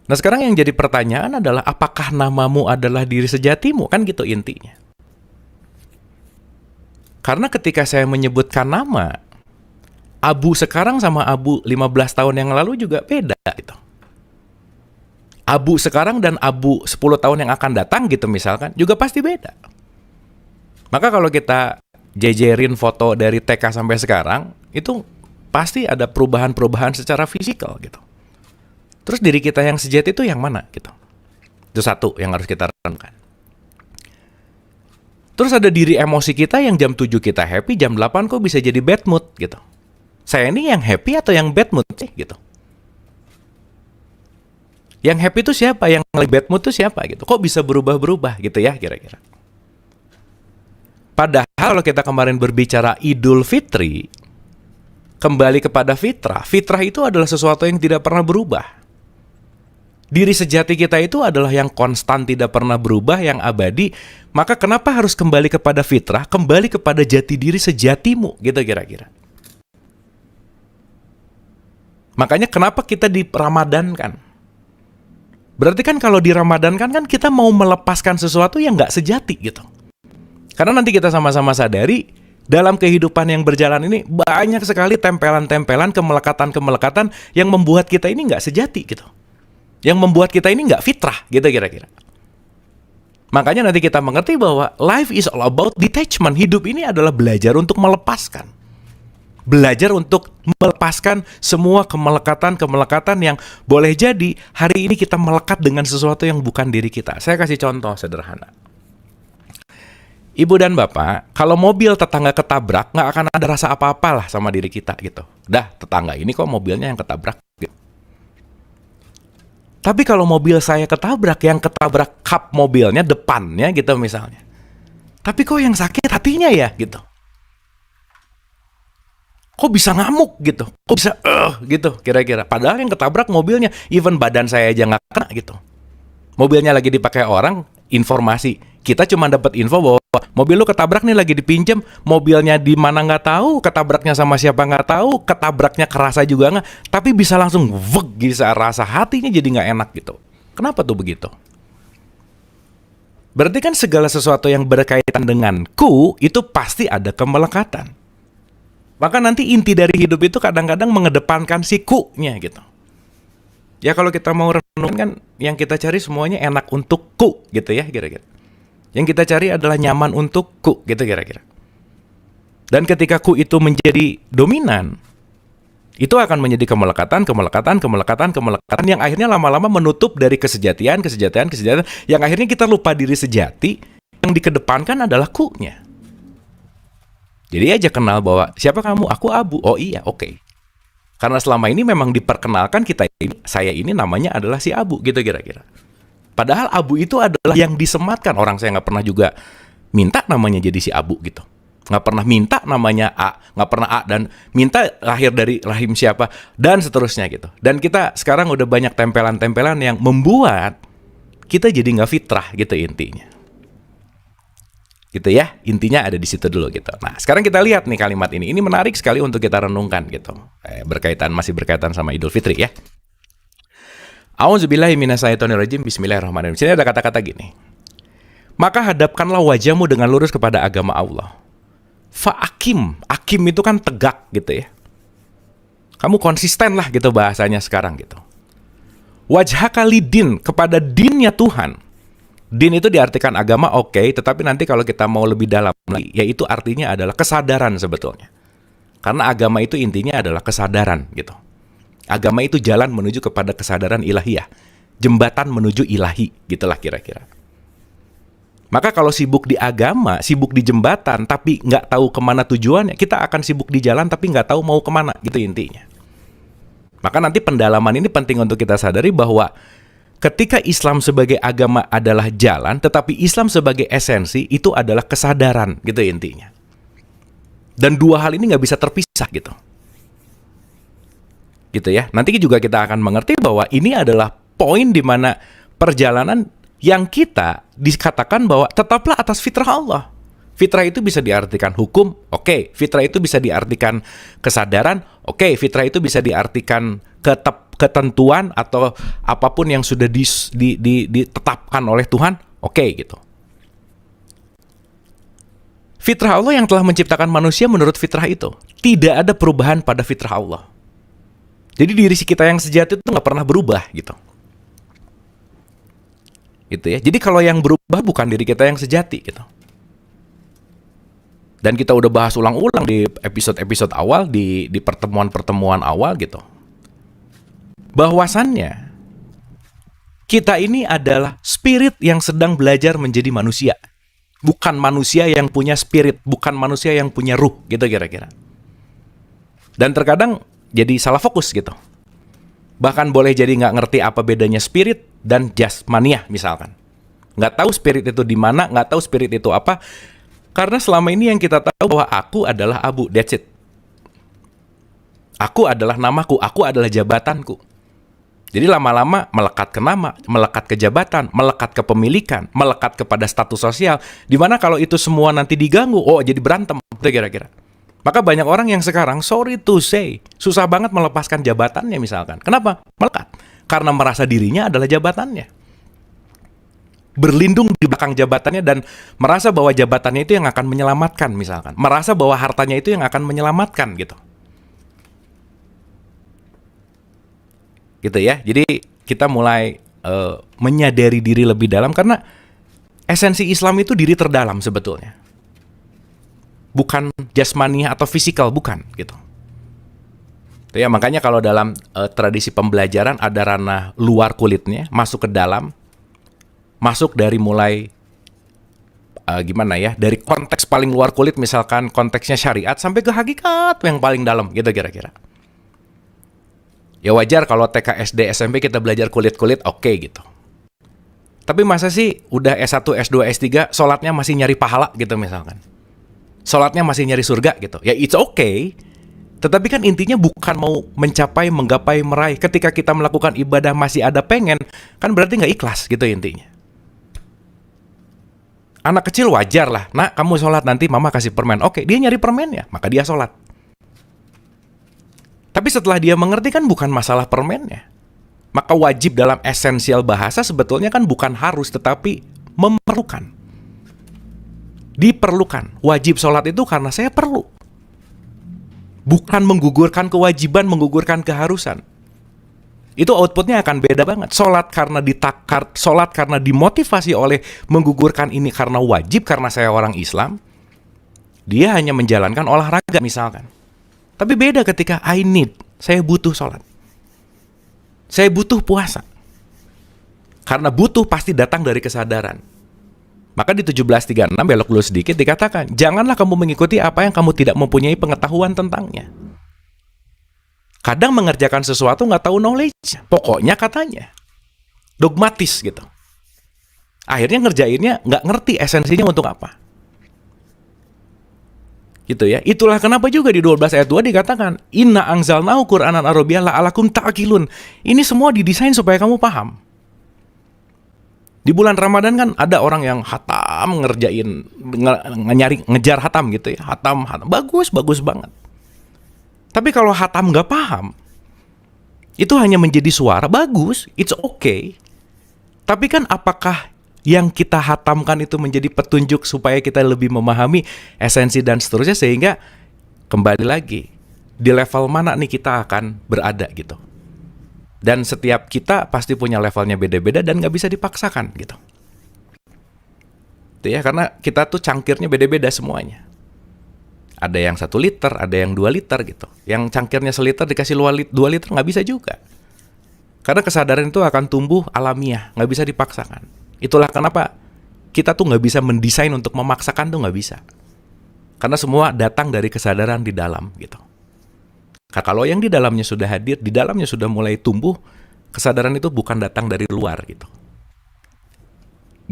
Nah sekarang yang jadi pertanyaan adalah apakah namamu adalah diri sejatimu? Kan gitu intinya. Karena ketika saya menyebutkan nama, Abu sekarang sama Abu 15 tahun yang lalu juga beda gitu. Abu sekarang dan Abu 10 tahun yang akan datang gitu misalkan, juga pasti beda. Maka kalau kita jejerin foto dari TK sampai sekarang, itu pasti ada perubahan-perubahan secara fisikal gitu. Terus diri kita yang sejati itu yang mana gitu. Itu satu yang harus kita renungkan. Terus ada diri emosi kita yang jam 7 kita happy, jam 8 kok bisa jadi bad mood gitu. Saya ini yang happy atau yang bad mood sih gitu. Yang happy itu siapa? Yang bad mood itu siapa gitu. Kok bisa berubah-berubah gitu ya kira-kira. Padahal kalau kita kemarin berbicara Idul Fitri, kembali kepada fitrah. Fitrah itu adalah sesuatu yang tidak pernah berubah. Diri sejati kita itu adalah yang konstan, tidak pernah berubah, yang abadi. Maka kenapa harus kembali kepada fitrah? Kembali kepada jati diri sejatimu, gitu kira-kira. Makanya kenapa kita diramadankan? Berarti kan kalau diramadankan kan kita mau melepaskan sesuatu yang nggak sejati gitu. Karena nanti kita sama-sama sadari, dalam kehidupan yang berjalan ini banyak sekali tempelan-tempelan, kemelekatan-kemelekatan yang membuat kita ini nggak sejati gitu. Yang membuat kita ini nggak fitrah gitu kira-kira. Makanya nanti kita mengerti bahwa life is all about detachment. Hidup ini adalah belajar untuk melepaskan. Belajar untuk melepaskan semua kemelekatan-kemelekatan yang boleh jadi hari ini kita melekat dengan sesuatu yang bukan diri kita. Saya kasih contoh sederhana. Ibu dan bapak, kalau mobil tetangga ketabrak, nggak akan ada rasa apa-apa lah sama diri kita gitu. Dah, tetangga ini kok mobilnya yang ketabrak gitu. Tapi kalau mobil saya ketabrak, yang ketabrak kap mobilnya, depannya gitu misalnya. Tapi kok yang sakit hatinya ya gitu. Kok bisa ngamuk gitu. Kok bisa gitu kira-kira. Padahal yang ketabrak mobilnya, even badan saya aja nggak kena gitu. Mobilnya lagi dipakai orang, informasi. Kita cuma dapat info bahwa mobil lu ketabrak nih lagi dipinjam, mobilnya di mana nggak tahu, ketabraknya sama siapa nggak tahu, ketabraknya kerasa juga nggak, tapi bisa langsung bisa rasa hatinya jadi nggak enak gitu. Kenapa tuh begitu? Berarti kan segala sesuatu yang berkaitan dengan ku itu pasti ada kemelekatan. Maka nanti inti dari hidup itu kadang-kadang mengedepankan si ku-nya gitu. Ya kalau kita mau renung kan yang kita cari semuanya enak untukku gitu ya kira-kira. Yang kita cari adalah nyaman untukku gitu kira-kira. Dan ketika ku itu menjadi dominan, itu akan menjadi kemelekatan yang akhirnya lama-lama menutup dari kesejatian yang akhirnya kita lupa diri sejati, yang dikedepankan adalah ku-nya. Jadi aja kenal bahwa siapa kamu? Aku Abu. Oh iya, oke. Karena selama ini memang diperkenalkan saya ini namanya adalah si Abu gitu kira-kira. Padahal Abu itu adalah yang disematkan. Orang saya nggak pernah juga minta namanya jadi si Abu gitu. Nggak pernah minta namanya A, nggak pernah A dan minta lahir dari rahim siapa dan seterusnya gitu. Dan kita sekarang udah banyak tempelan-tempelan yang membuat kita jadi nggak fitrah gitu intinya. Gitu ya, intinya ada di situ dulu gitu. Nah, sekarang kita lihat nih kalimat ini. Ini menarik sekali untuk kita renungkan gitu. Masih berkaitan sama Idul Fitri ya. A'udzubillahi minasyaitonirrajim. Bismillahirrahmanirrahim. Sini ada kata-kata gini. Maka hadapkanlah wajahmu dengan lurus kepada agama Allah. Fa'akim. Akim itu kan tegak gitu ya. Kamu konsisten lah gitu bahasanya sekarang gitu. Wajhaka lidin, kepada dinnya Tuhan. Din itu diartikan agama, oke, tetapi nanti kalau kita mau lebih dalam lagi, yaitu artinya adalah kesadaran sebetulnya. Karena agama itu intinya adalah kesadaran gitu. Agama itu jalan menuju kepada kesadaran ilahiyah. Jembatan menuju ilahi, gitulah kira-kira. Maka kalau sibuk di agama, sibuk di jembatan, tapi nggak tahu kemana tujuannya, kita akan sibuk di jalan tapi nggak tahu mau kemana, gitu intinya. Maka nanti pendalaman ini penting untuk kita sadari bahwa ketika Islam sebagai agama adalah jalan, tetapi Islam sebagai esensi itu adalah kesadaran, gitu intinya. Dan dua hal ini nggak bisa terpisah gitu. Gitu ya. Nanti juga kita akan mengerti bahwa ini adalah poin di mana perjalanan yang kita dikatakan bahwa tetaplah atas fitrah Allah. Fitrah itu bisa diartikan hukum, oke. Fitrah itu bisa diartikan kesadaran, oke. Fitrah itu bisa diartikan ketentuan atau apapun yang sudah ditetapkan oleh Tuhan, oke gitu. Fitrah Allah yang telah menciptakan manusia menurut fitrah itu. Tidak ada perubahan pada fitrah Allah. Jadi diri kita yang sejati itu nggak pernah berubah gitu. Gitu ya. Jadi kalau yang berubah bukan diri kita yang sejati gitu. Dan kita udah bahas ulang-ulang di episode-episode awal, di pertemuan-pertemuan awal gitu. Bahwasannya kita ini adalah spirit yang sedang belajar menjadi manusia. Bukan manusia yang punya spirit, bukan manusia yang punya ruh gitu kira-kira. Dan terkadang jadi salah fokus gitu. Bahkan boleh jadi nggak ngerti apa bedanya spirit dan jasmaniah misalkan. Nggak tahu spirit itu di mana, nggak tahu spirit itu apa. Karena selama ini yang kita tahu bahwa aku adalah Abu, that's it. Aku adalah namaku, aku adalah jabatanku. Jadi lama-lama melekat ke nama, melekat ke jabatan, melekat ke pemilikan, melekat kepada status sosial. Dimana kalau itu semua nanti diganggu, oh jadi berantem, itu kira-kira. Maka banyak orang yang sekarang, sorry to say, susah banget melepaskan jabatannya misalkan. Kenapa? Melekat. Karena merasa dirinya adalah jabatannya. Berlindung di belakang jabatannya dan merasa bahwa jabatannya itu yang akan menyelamatkan misalkan. Merasa bahwa hartanya itu yang akan menyelamatkan gitu. Gitu ya. Jadi kita mulai menyadari diri lebih dalam karena esensi Islam itu diri terdalam sebetulnya. Bukan jasmaniah atau fisikal, bukan gitu. Ya, makanya kalau dalam tradisi pembelajaran ada ranah luar kulitnya, masuk ke dalam, masuk dari mulai gimana ya, dari konteks paling luar kulit misalkan konteksnya syariat sampai ke hakikat yang paling dalam gitu kira-kira. Ya wajar kalau TK, SD, SMP kita belajar kulit-kulit, oke gitu. Tapi masa sih udah S1, S2, S3 sholatnya masih nyari pahala gitu misalkan. Sholatnya masih nyari surga gitu. Ya it's okay. Tetapi kan intinya bukan mau mencapai, menggapai, meraih. Ketika kita melakukan ibadah masih ada pengen, kan berarti nggak ikhlas gitu intinya. Anak kecil wajar lah. Nak, kamu sholat nanti mama kasih permen. Oke, dia nyari permennya, maka dia sholat. Tapi setelah dia mengerti kan bukan masalah permennya. Maka wajib dalam esensial bahasa sebetulnya kan bukan harus, tetapi memerlukan. Diperlukan. Wajib sholat itu karena saya perlu. Bukan menggugurkan kewajiban, menggugurkan keharusan. Itu outputnya akan beda banget. Sholat karena ditakar, sholat karena dimotivasi oleh menggugurkan ini karena wajib, karena saya orang Islam. Dia hanya menjalankan olahraga misalkan. Tapi beda ketika I need, saya butuh sholat. Saya butuh puasa. Karena butuh pasti datang dari kesadaran. Maka di 1736 belok dulu sedikit dikatakan, janganlah kamu mengikuti apa yang kamu tidak mempunyai pengetahuan tentangnya. Kadang mengerjakan sesuatu nggak tahu knowledge. Pokoknya katanya. Dogmatis gitu. Akhirnya ngerjainnya nggak ngerti esensinya untuk apa. Gitu ya. Itulah kenapa juga di 12 ayat 2 dikatakan, Inna anzalnahu Qur'anan Arabiyyah la'alakum ta'qilun. Ini semua didesain supaya kamu paham. Di bulan Ramadan kan ada orang yang hatam ngerjain, ngejar hatam gitu ya. Hatam. Bagus banget. Tapi kalau hatam nggak paham, itu hanya menjadi suara, bagus, it's okay. Tapi kan apakah yang kita hatamkan itu menjadi petunjuk supaya kita lebih memahami esensi dan seterusnya, sehingga kembali lagi, di level mana nih kita akan berada gitu. Dan setiap kita pasti punya levelnya beda-beda dan nggak bisa dipaksakan gitu. Itu ya, karena kita tuh cangkirnya beda-beda semuanya. Ada yang 1 liter, ada yang 2 liter gitu. Yang cangkirnya 1 liter dikasih 2 liter nggak bisa juga. Karena kesadaran itu akan tumbuh alamiah, nggak bisa dipaksakan. Itulah kenapa kita tuh nggak bisa mendesain untuk memaksakan, tuh nggak bisa. Karena semua datang dari kesadaran di dalam gitu. Nah, kalau yang di dalamnya sudah hadir, di dalamnya sudah mulai tumbuh, kesadaran itu bukan datang dari luar gitu.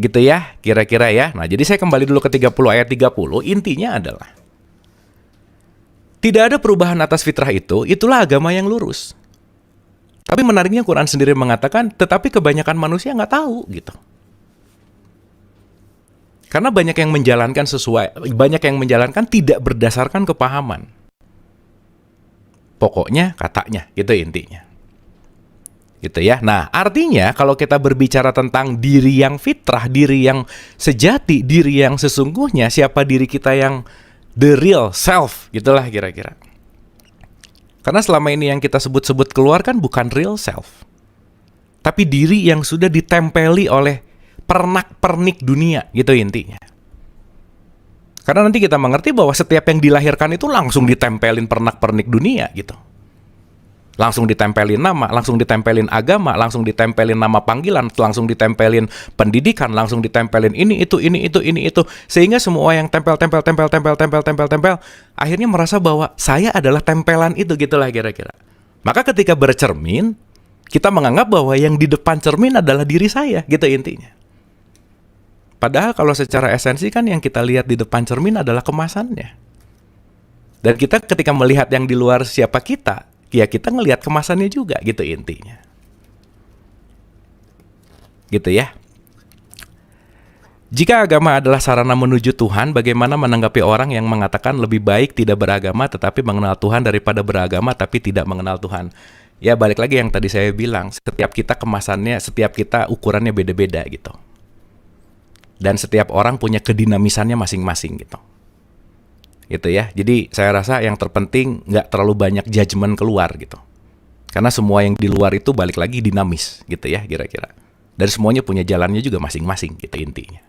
Gitu ya, kira-kira ya. Nah, jadi saya kembali dulu ke 30 ayat 30, intinya adalah Tidak ada perubahan atas fitrah itu, itulah agama yang lurus. Tapi menariknya Quran sendiri mengatakan, tetapi kebanyakan manusia nggak tahu gitu. Karena banyak yang menjalankan tidak berdasarkan kepahaman. Pokoknya katanya, gitu intinya. Gitu ya. Nah, artinya kalau kita berbicara tentang diri yang fitrah, diri yang sejati, diri yang sesungguhnya, siapa diri kita yang the real self, gitulah kira-kira. Karena selama ini yang kita sebut-sebut keluar kan bukan real self. Tapi diri yang sudah ditempeli oleh pernak-pernik dunia, gitu intinya. Karena nanti kita mengerti bahwa setiap yang dilahirkan itu langsung ditempelin pernak-pernik dunia, gitu. Langsung ditempelin nama, langsung ditempelin agama, langsung ditempelin nama panggilan, langsung ditempelin pendidikan, langsung ditempelin ini itu, sehingga semua yang tempel, akhirnya merasa bahwa saya adalah tempelan itu, gitulah kira-kira. Maka ketika bercermin, kita menganggap bahwa yang di depan cermin adalah diri saya, gitu intinya. Padahal kalau secara esensi kan yang kita lihat di depan cermin adalah kemasannya. Dan kita ketika melihat yang di luar siapa kita, ya kita ngelihat kemasannya juga, gitu intinya. Gitu ya. Jika agama adalah sarana menuju Tuhan, bagaimana menanggapi orang yang mengatakan lebih baik tidak beragama tetapi mengenal Tuhan daripada beragama tapi tidak mengenal Tuhan? Ya balik lagi yang tadi saya bilang, setiap kita kemasannya, setiap kita ukurannya beda-beda gitu. Dan setiap orang punya kedinamisannya masing-masing gitu. Gitu ya. Jadi saya rasa yang terpenting nggak terlalu banyak judgement keluar gitu. Karena semua yang di luar itu balik lagi dinamis gitu ya kira-kira. Dan semuanya punya jalannya juga masing-masing gitu intinya.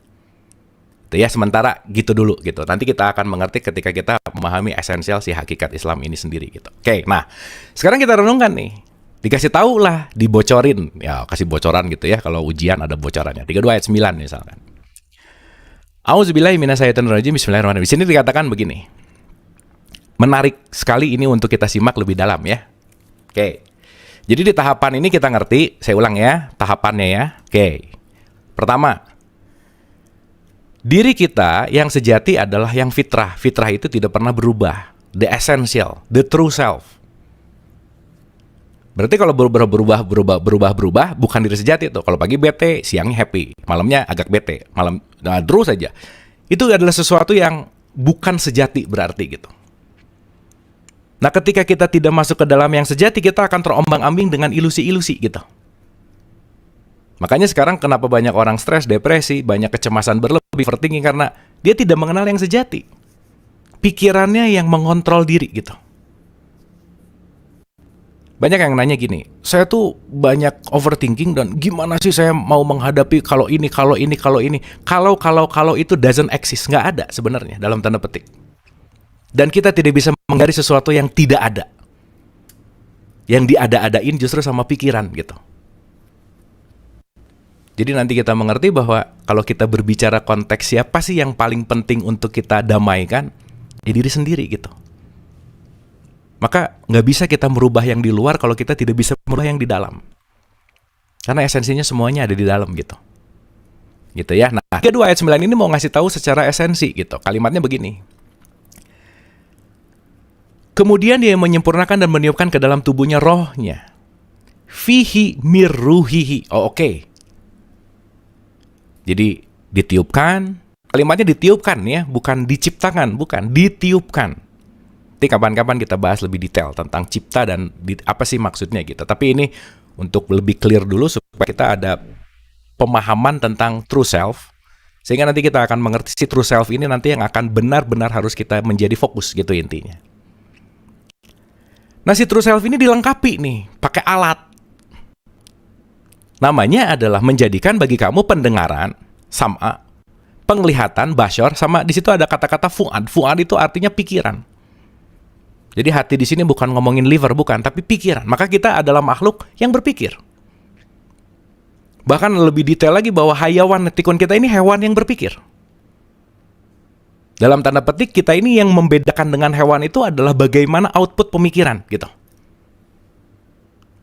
Itu ya, sementara gitu dulu gitu. Nanti kita akan mengerti ketika kita memahami esensial si hakikat Islam ini sendiri gitu. Oke, nah sekarang kita renungkan nih. Dikasih tahu lah, dibocorin. Ya kasih bocoran gitu ya, kalau ujian ada bocorannya. 32 ayat 9 misalkan. Auzubillahi minasyaitonirrajim. Bismillahirrahmanirrahim. Di sini dikatakan begini. Menarik sekali ini untuk kita simak lebih dalam ya. Oke. Jadi di tahapan ini kita ngerti, saya ulang ya, tahapannya ya. Oke. Pertama, diri kita yang sejati adalah yang fitrah. Fitrah itu tidak pernah berubah. The essential, the true self. Berarti kalau berubah bukan diri sejati tuh. Kalau pagi bete, siangnya happy, malamnya agak bete, malam terus saja. Itu adalah sesuatu yang bukan sejati berarti gitu. Nah, ketika kita tidak masuk ke dalam yang sejati, kita akan terombang-ambing dengan ilusi-ilusi gitu. Makanya sekarang kenapa banyak orang stres, depresi, banyak kecemasan berlebih, overthinking, karena dia tidak mengenal yang sejati. Pikirannya yang mengontrol diri gitu. Banyak yang nanya gini, saya tuh banyak overthinking dan gimana sih saya mau menghadapi kalau ini. Kalau itu doesn't exist, nggak ada sebenarnya dalam tanda petik. Dan kita tidak bisa menghindari sesuatu yang tidak ada. Yang diada-adain justru sama pikiran gitu. Jadi nanti kita mengerti bahwa kalau kita berbicara konteks siapa sih yang paling penting untuk kita damaikan, ya diri sendiri gitu. Maka nggak bisa kita merubah yang di luar kalau kita tidak bisa merubah yang di dalam. Karena esensinya semuanya ada di dalam gitu. Gitu ya. Nah, kedua ayat 9 ini mau ngasih tahu secara esensi gitu. Kalimatnya begini. Kemudian dia menyempurnakan dan meniupkan ke dalam tubuhnya rohnya. Fihi mirruhihi. Oh, oke. Jadi ditiupkan. Kalimatnya ditiupkan ya, bukan diciptakan, bukan ditiupkan. Nanti kapan-kapan kita bahas lebih detail tentang cipta dan apa sih maksudnya gitu. Tapi ini untuk lebih clear dulu supaya kita ada pemahaman tentang true self. Sehingga nanti kita akan mengerti si true self ini nanti yang akan benar-benar harus kita menjadi fokus gitu intinya. Nah si true self ini dilengkapi nih, pakai alat. Namanya adalah menjadikan bagi kamu pendengaran, sam'a, penglihatan, basyar, sama di situ ada kata-kata fu'ad. Fu'ad itu artinya pikiran. Jadi hati di sini bukan ngomongin liver, bukan, tapi pikiran. Maka kita adalah makhluk yang berpikir. Bahkan lebih detail lagi bahwa hayawan tikun kita ini hewan yang berpikir. Dalam tanda petik kita ini yang membedakan dengan hewan itu adalah bagaimana output pemikiran gitu.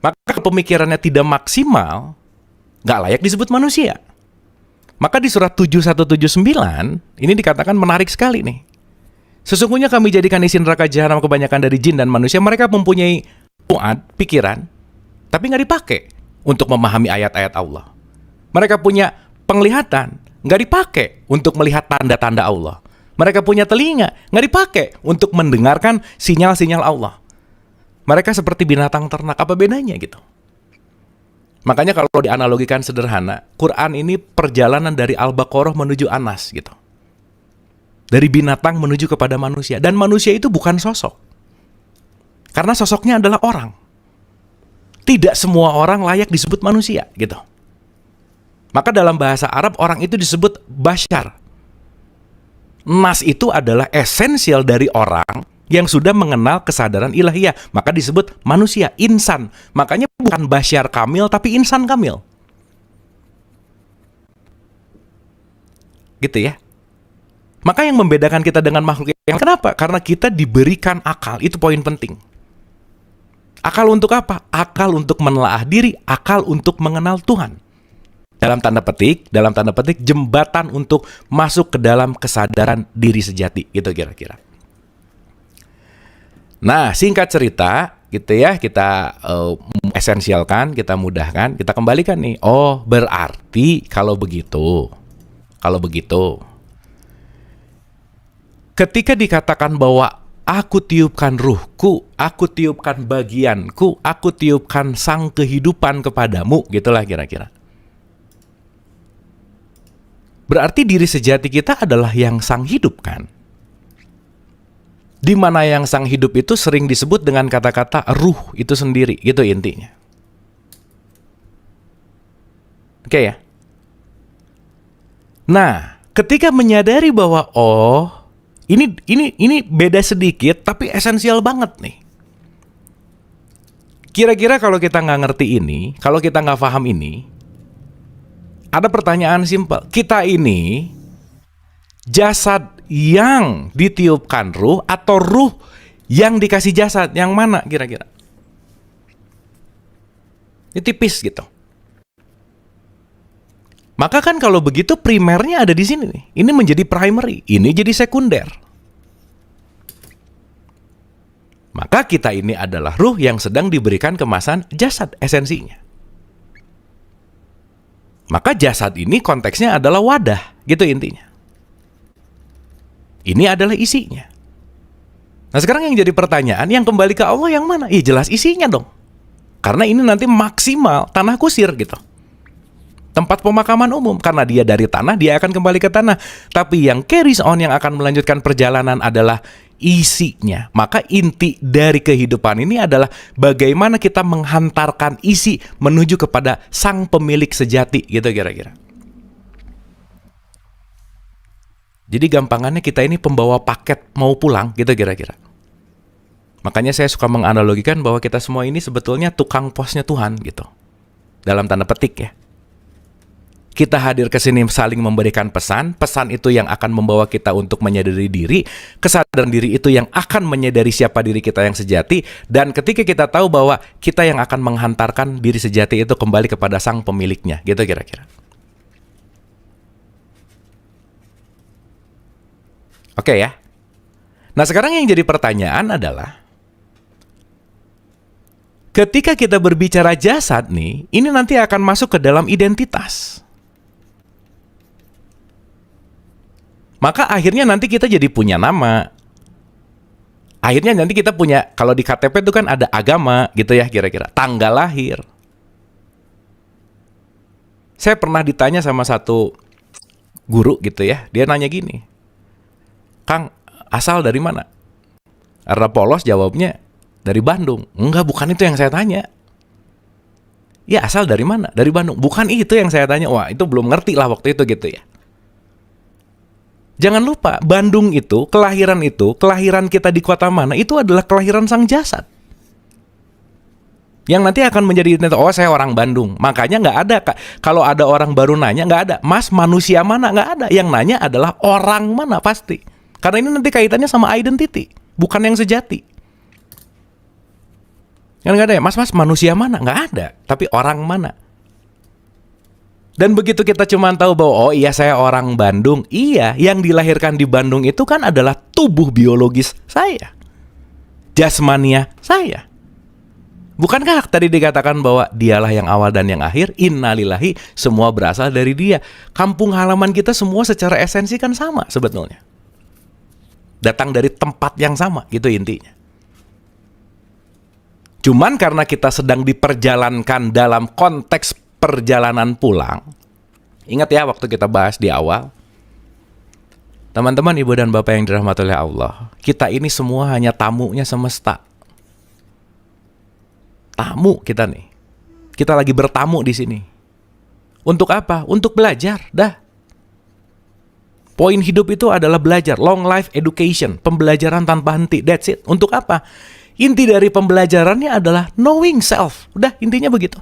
Maka pemikirannya tidak maksimal, nggak layak disebut manusia. Maka di surat 7179 ini dikatakan menarik sekali nih. Sesungguhnya kami jadikan isi neraka jahanam kebanyakan dari jin dan manusia. Mereka mempunyai pikiran, tapi nggak dipakai untuk memahami ayat-ayat Allah. Mereka punya penglihatan, nggak dipakai untuk melihat tanda-tanda Allah. Mereka punya telinga, nggak dipakai untuk mendengarkan sinyal-sinyal Allah. Mereka seperti binatang ternak, apa bedanya gitu? Makanya kalau dianalogikan sederhana, Quran ini perjalanan dari Al-Baqarah menuju An-Nas gitu. Dari binatang menuju kepada manusia. Dan manusia itu bukan sosok. Karena sosoknya adalah orang. Tidak semua orang layak disebut manusia gitu. Maka dalam bahasa Arab orang itu disebut bashar. Nas itu adalah esensial dari orang yang sudah mengenal kesadaran ilahiyah. Maka disebut manusia, insan. Makanya bukan bashar kamil tapi insan kamil. Gitu ya. Maka yang membedakan kita dengan makhluk yang kenapa? Karena kita diberikan akal, itu poin penting. Akal untuk apa? Akal untuk menelaah diri, akal untuk mengenal Tuhan. Dalam tanda petik jembatan untuk masuk ke dalam kesadaran diri sejati, gitu kira-kira. Nah, singkat cerita, gitu ya, kita esensialkan, kita mudahkan, kita kembalikan nih. Oh, berarti kalau begitu, ketika dikatakan bahwa aku tiupkan ruhku, aku tiupkan bagianku, aku tiupkan sang kehidupan kepadamu, gitulah kira-kira. Berarti diri sejati kita adalah yang sang hidup kan? Di mana yang sang hidup itu sering disebut dengan kata-kata ruh itu sendiri, gitu intinya. Oke ya? Nah, ketika menyadari bahwa ini beda sedikit, tapi esensial banget nih. Kira-kira kalau kita nggak ngerti ini, kalau kita nggak paham ini, ada pertanyaan simpel. Kita ini jasad yang ditiupkan ruh atau ruh yang dikasih jasad? Yang mana kira-kira? Ini tipis gitu. Maka kan kalau begitu primernya ada di sini nih. Ini menjadi primary, ini jadi sekunder. Maka kita ini adalah ruh yang sedang diberikan kemasan jasad esensinya. Maka jasad ini konteksnya adalah wadah, gitu intinya. Ini adalah isinya. Nah sekarang yang jadi pertanyaan, yang kembali ke Allah yang mana? Jelas isinya dong. Karena ini nanti maksimal tanah kusir gitu. Tempat pemakaman umum, karena dia dari tanah, dia akan kembali ke tanah. Tapi yang carries on, yang akan melanjutkan perjalanan adalah isinya. Maka inti dari kehidupan ini adalah bagaimana kita menghantarkan isi menuju kepada sang pemilik sejati, gitu kira-kira. Jadi gampangannya kita ini pembawa paket mau pulang, gitu kira-kira. Makanya saya suka menganalogikan bahwa kita semua ini sebetulnya tukang posnya Tuhan, gitu. Dalam tanda petik ya. Kita hadir ke sini saling memberikan pesan, pesan itu yang akan membawa kita untuk menyadari diri, kesadaran diri itu yang akan menyadari siapa diri kita yang sejati, dan ketika kita tahu bahwa kita yang akan menghantarkan diri sejati itu kembali kepada sang pemiliknya, gitu kira-kira. Oke ya. Nah sekarang yang jadi pertanyaan adalah, ketika kita berbicara jasad nih, ini nanti akan masuk ke dalam identitas. Maka akhirnya nanti kita jadi punya nama. Akhirnya nanti kita punya, kalau di KTP itu kan ada agama gitu ya kira-kira. Tanggal lahir. Saya pernah ditanya sama satu guru gitu ya. Dia nanya gini, Kang, asal dari mana? Karena polos jawabnya, dari Bandung. Enggak, bukan itu yang saya tanya. Ya asal dari mana? Dari Bandung. Bukan itu yang saya tanya. Wah itu belum ngerti lah waktu itu gitu ya. Jangan lupa, Bandung itu, kelahiran kita di kota mana, itu adalah kelahiran sang jasad. Yang nanti akan menjadi identitas, oh saya orang Bandung. Makanya nggak ada, kalau ada orang baru nanya, nggak ada. Mas manusia mana? Nggak ada. Yang nanya adalah orang mana pasti. Karena ini nanti kaitannya sama identity, bukan yang sejati. Kan nggak ada ya, mas manusia mana? Nggak ada. Tapi orang mana? Dan begitu kita cuma tahu bahwa oh iya saya orang Bandung, iya yang dilahirkan di Bandung itu kan adalah tubuh biologis saya, jasmania saya. Bukankah tadi dikatakan bahwa dialah yang awal dan yang akhir, innalillahi, semua berasal dari dia. Kampung halaman kita semua secara esensi kan sama sebetulnya. Datang dari tempat yang sama, gitu intinya. Cuman karena kita sedang diperjalankan dalam konteks perjalanan pulang. Ingat ya waktu kita bahas di awal. Teman-teman, ibu dan bapak yang dirahmati oleh Allah, kita ini semua hanya tamunya semesta. Tamu kita nih. Kita lagi bertamu di sini. Untuk apa? Untuk belajar, dah. Poin hidup itu adalah belajar, long life education, pembelajaran tanpa henti, that's it. Untuk apa? Inti dari pembelajarannya adalah knowing self. Udah, intinya begitu.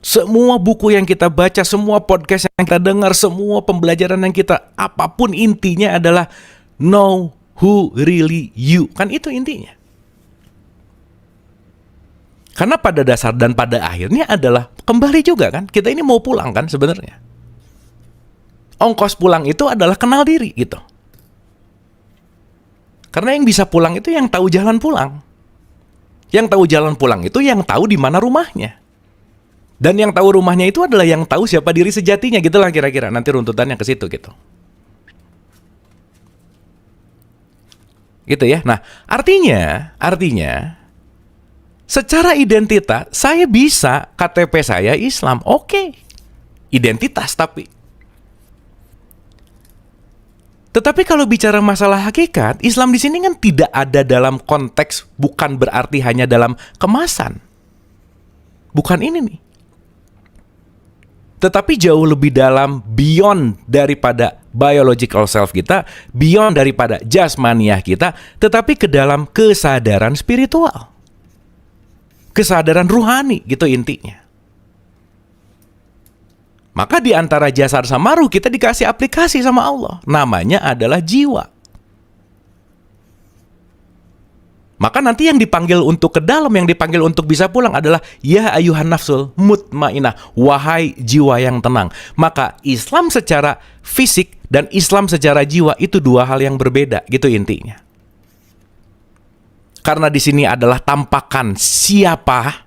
Semua buku yang kita baca, semua podcast yang kita dengar, semua pembelajaran yang kita, apapun intinya adalah know who really you. Kan itu intinya. Karena pada dasar dan pada akhirnya adalah kembali juga kan. Kita ini mau pulang kan sebenarnya. Ongkos pulang itu adalah kenal diri gitu. Karena yang bisa pulang itu yang tahu jalan pulang. Yang tahu jalan pulang itu yang tahu di mana rumahnya. Dan yang tahu rumahnya itu adalah yang tahu siapa diri sejatinya, gitulah kira-kira. Nanti runtutannya ke situ gitu. Gitu ya. Nah, artinya secara identitas saya bisa KTP saya Islam. Oke. Identitas tapi. Tetapi kalau bicara masalah hakikat, Islam di sini kan tidak ada dalam konteks, bukan berarti hanya dalam kemasan. Bukan ini nih. Tetapi jauh lebih dalam, beyond daripada biological self kita, beyond daripada jasmaniah kita, tetapi ke dalam kesadaran spiritual. Kesadaran ruhani, gitu intinya. Maka di antara jasad sama ruh kita dikasih aplikasi sama Allah. Namanya adalah jiwa. Maka nanti yang dipanggil untuk ke dalam, yang dipanggil untuk bisa pulang adalah ya ayuhan nafsul mutmainah, wahai jiwa yang tenang. Maka Islam secara fisik dan Islam secara jiwa itu dua hal yang berbeda, gitu intinya. Karena di sini adalah tampakan siapa.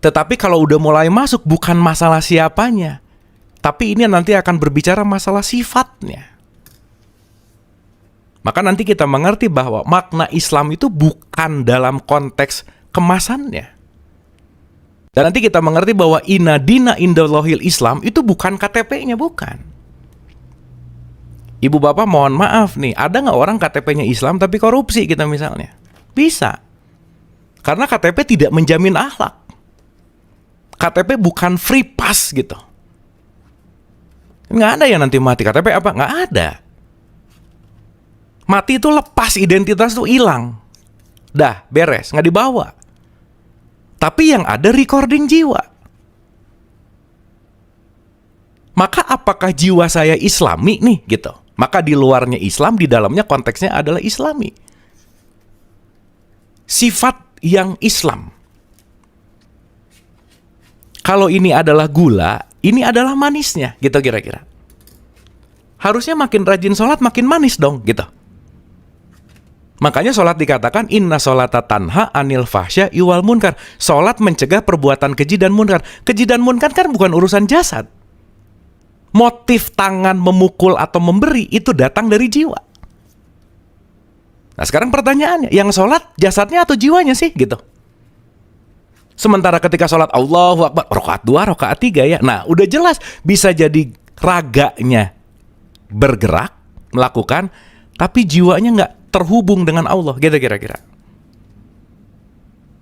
Tetapi kalau udah mulai masuk bukan masalah siapanya, tapi ini nanti akan berbicara masalah sifatnya. Maka nanti kita mengerti bahwa makna Islam itu bukan dalam konteks kemasannya. Dan nanti kita mengerti bahwa inna dina indallahil Islam itu bukan KTP-nya, bukan. Ibu bapak mohon maaf nih, ada nggak orang KTP-nya Islam tapi korupsi kita misalnya? Bisa. Karena KTP tidak menjamin akhlak. KTP bukan free pass gitu. Nggak ada yang nanti mati KTP apa? Nggak ada. Mati itu lepas, identitas itu hilang. Dah, beres, nggak dibawa. Tapi yang ada recording jiwa. Maka apakah jiwa saya Islami nih gitu? Maka di luarnya Islam, di dalamnya konteksnya adalah Islami. Sifat yang Islam. Kalau ini adalah gula, ini adalah manisnya, gitu kira-kira. Harusnya makin rajin sholat, makin manis dong, gitu. Makanya sholat dikatakan inna sholata tanha anil fahsya iwal munkar. Sholat mencegah perbuatan keji dan munkar. Keji dan munkar kan bukan urusan jasad. Motif tangan memukul atau memberi itu datang dari jiwa. Nah sekarang pertanyaannya, yang sholat jasadnya atau jiwanya sih gitu? Sementara ketika sholat Allahu Akbar, rakaat 2, rakaat 3 ya. Nah udah jelas bisa jadi raganya bergerak, melakukan, tapi jiwanya nggak terhubung dengan Allah, gitu kira-kira.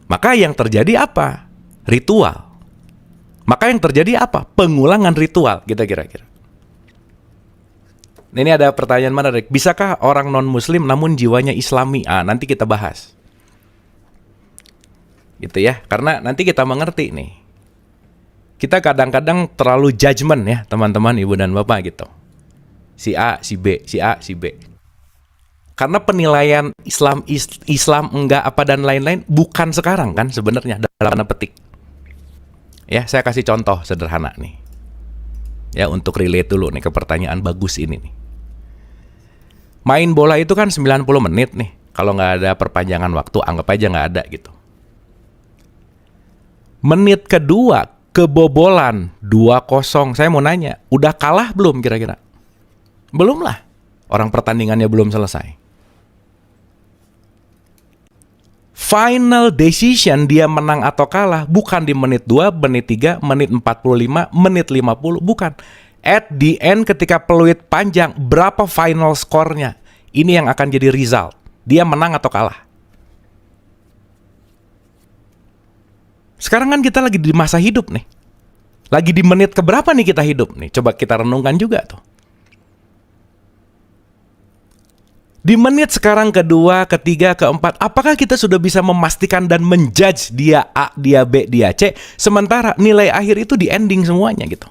Maka yang terjadi apa? Ritual. Maka yang terjadi apa? Pengulangan ritual, gitu kira-kira. Ini ada pertanyaan menarik. Bisakah orang non-muslim namun jiwanya Islami? Nanti kita bahas. Gitu ya. Karena nanti kita mengerti nih. Kita kadang-kadang terlalu judgement ya, teman-teman, ibu dan bapak gitu. Si A, si B, si A, si B. Karena penilaian Islam enggak apa dan lain-lain bukan sekarang kan sebenarnya dalam tanda petik. Ya, saya kasih contoh sederhana nih. Ya, untuk relate dulu nih ke pertanyaan bagus ini nih. Main bola itu kan 90 menit nih. Kalau nggak ada perpanjangan waktu, anggap aja nggak ada gitu. Menit kedua, kebobolan 2-0. Saya mau nanya, udah kalah belum kira-kira? Belum lah. Orang pertandingannya belum selesai. Final decision dia menang atau kalah bukan di menit 2, menit 3, menit 45, menit 50, bukan. At the end ketika peluit panjang, berapa final skornya? Ini yang akan jadi result. Dia menang atau kalah. Sekarang kan kita lagi di masa hidup nih. Lagi di menit keberapa nih kita hidup nih? Coba kita renungkan juga tuh. Di menit sekarang kedua, ketiga, keempat, apakah kita sudah bisa memastikan dan menjudge dia A, dia B, dia C, sementara nilai akhir itu di ending semuanya gitu.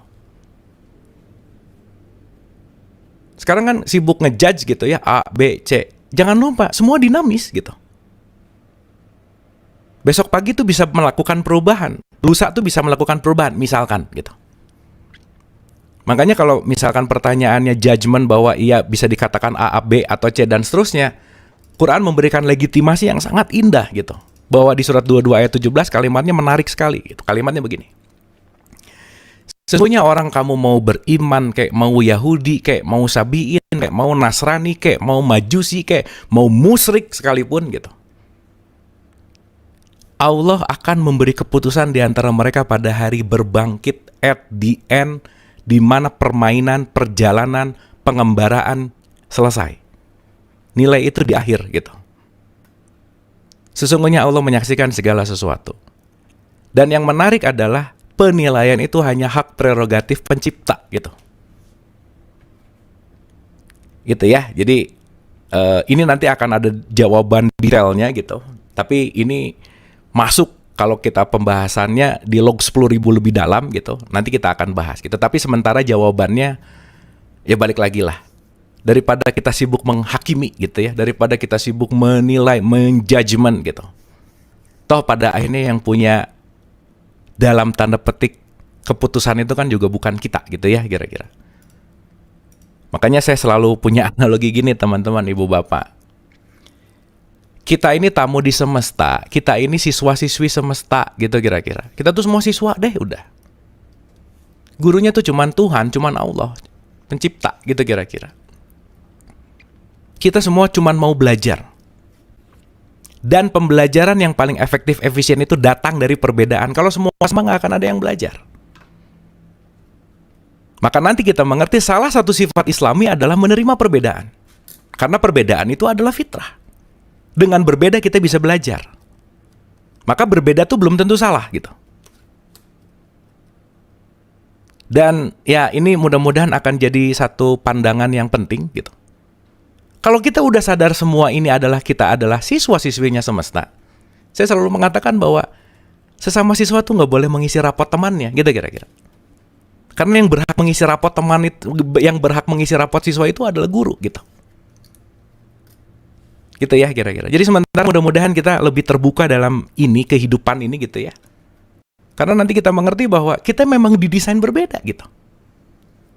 Sekarang kan sibuk ngejudge gitu ya, A, B, C. Jangan lupa, semua dinamis gitu. Besok pagi tuh bisa melakukan perubahan, lusa tuh bisa melakukan perubahan, misalkan gitu. Makanya kalau misalkan pertanyaannya judgement bahwa ia bisa dikatakan A, B, atau C, dan seterusnya, Quran memberikan legitimasi yang sangat indah gitu. Bahwa di surat 22 ayat 17 kalimatnya menarik sekali gitu. Kalimatnya begini. Sesungguhnya orang kamu mau beriman, kayak mau Yahudi, kayak mau Sabiin, kayak mau Nasrani, kayak mau Majusi, kayak mau musyrik sekalipun gitu. Allah akan memberi keputusan di antara mereka pada hari berbangkit at the end, di mana permainan, perjalanan, pengembaraan selesai. Nilai itu di akhir gitu. Sesungguhnya Allah menyaksikan segala sesuatu. Dan yang menarik adalah penilaian itu hanya hak prerogatif pencipta gitu. Gitu ya. Jadi ini nanti akan ada jawaban detailnya gitu. Tapi ini masuk kalau kita pembahasannya di log 10.000 lebih dalam gitu, nanti kita akan bahas gitu. Tapi sementara jawabannya, ya balik lagi lah. Daripada kita sibuk menghakimi gitu ya, daripada kita sibuk menilai, menjudgment gitu. Toh pada akhirnya yang punya dalam tanda petik keputusan itu kan juga bukan kita gitu ya kira-kira. Makanya saya selalu punya analogi gini teman-teman, ibu bapak. Kita ini tamu di semesta, kita ini siswa-siswi semesta gitu kira-kira. Kita tuh semua siswa deh udah. Gurunya tuh cuman Tuhan, cuman Allah, pencipta gitu kira-kira. Kita semua cuman mau belajar. Dan pembelajaran yang paling efektif, efisien itu datang dari perbedaan. Kalau semua sama nggak akan ada yang belajar. Maka nanti kita mengerti salah satu sifat Islami adalah menerima perbedaan. Karena perbedaan itu adalah fitrah. Dengan berbeda kita bisa belajar. Maka berbeda tuh belum tentu salah gitu. Dan ya ini mudah-mudahan akan jadi satu pandangan yang penting gitu. Kalau kita udah sadar semua ini adalah kita adalah siswa-siswinya semesta. Saya selalu mengatakan bahwa sesama siswa tuh nggak boleh mengisi rapot temannya gitu kira-kira. Karena yang berhak mengisi rapot teman itu, yang berhak mengisi rapot siswa itu adalah guru gitu. Gitu ya kira-kira. Jadi sementara mudah-mudahan kita lebih terbuka dalam ini, kehidupan ini gitu ya. Karena nanti kita mengerti bahwa kita memang didesain berbeda gitu.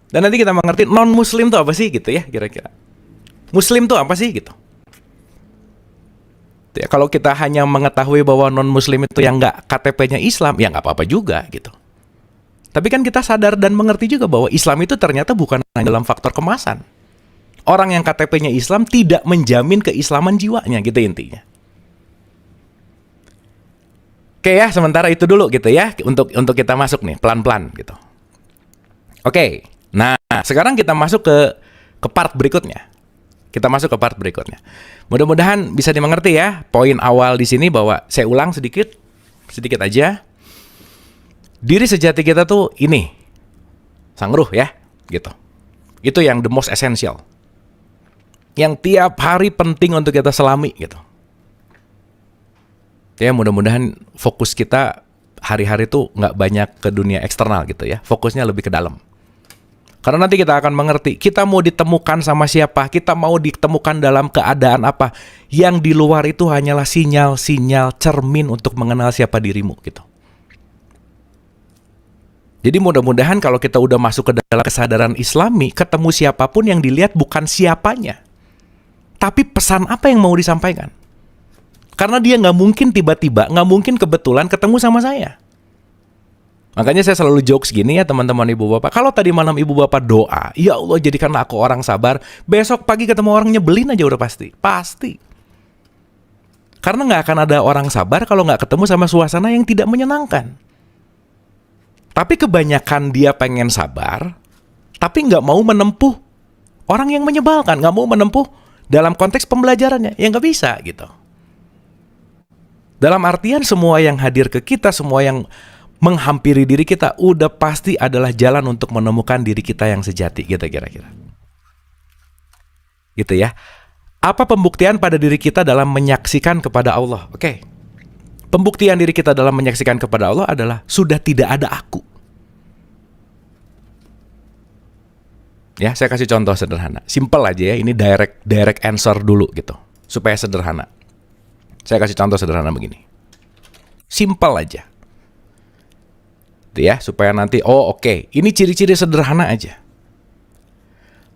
Dan nanti kita mengerti non-muslim itu apa sih gitu ya kira-kira. Muslim itu apa sih gitu. Ya, kalau kita hanya mengetahui bahwa non-muslim itu yang nggak KTP-nya Islam, ya nggak apa-apa juga gitu. Tapi kan kita sadar dan mengerti juga bahwa Islam itu ternyata bukan hanya dalam faktor kemasan. Orang yang KTP-nya Islam tidak menjamin keislaman jiwanya gitu intinya. Oke ya, sementara itu dulu gitu ya untuk kita masuk nih pelan-pelan gitu. Oke. Nah, sekarang kita masuk ke part berikutnya. Kita masuk ke part berikutnya. Mudah-mudahan bisa dimengerti ya poin awal di sini bahwa saya ulang sedikit aja. Diri sejati kita tuh ini sang ruh ya, gitu. Itu yang the most essential. Yang tiap hari penting untuk kita selami gitu. Ya mudah-mudahan fokus kita hari-hari tuh nggak banyak ke dunia eksternal gitu ya. Fokusnya lebih ke dalam. Karena nanti kita akan mengerti, kita mau ditemukan sama siapa, kita mau ditemukan dalam keadaan apa. Yang di luar itu hanyalah sinyal-sinyal cermin untuk mengenal siapa dirimu gitu. Jadi mudah-mudahan kalau kita udah masuk ke dalam kesadaran Islami, ketemu siapapun yang dilihat bukan siapanya, tapi pesan apa yang mau disampaikan. Karena dia nggak mungkin tiba-tiba, nggak mungkin kebetulan ketemu sama saya. Makanya saya selalu jokes gini ya teman-teman ibu bapak. Kalau tadi malam ibu bapak doa, ya Allah jadikanlah aku orang sabar, besok pagi ketemu orang nyebelin aja udah pasti. Pasti. Karena nggak akan ada orang sabar kalau nggak ketemu sama suasana yang tidak menyenangkan. Tapi kebanyakan dia pengen sabar, tapi nggak mau menempuh orang yang menyebalkan, nggak mau menempuh dalam konteks pembelajarannya, ya nggak bisa gitu. Dalam artian semua yang hadir ke kita, semua yang menghampiri diri kita, udah pasti adalah jalan untuk menemukan diri kita yang sejati, gitu kira-kira. Gitu ya. Apa pembuktian pada diri kita dalam menyaksikan kepada Allah? Oke. Pembuktian diri kita dalam menyaksikan kepada Allah adalah sudah tidak ada aku. Ya, saya kasih contoh sederhana. Simple aja ya, ini direct answer dulu gitu, supaya sederhana. Saya kasih contoh sederhana begini. Simple aja. Itu ya, supaya nanti oke, ini ciri-ciri sederhana aja.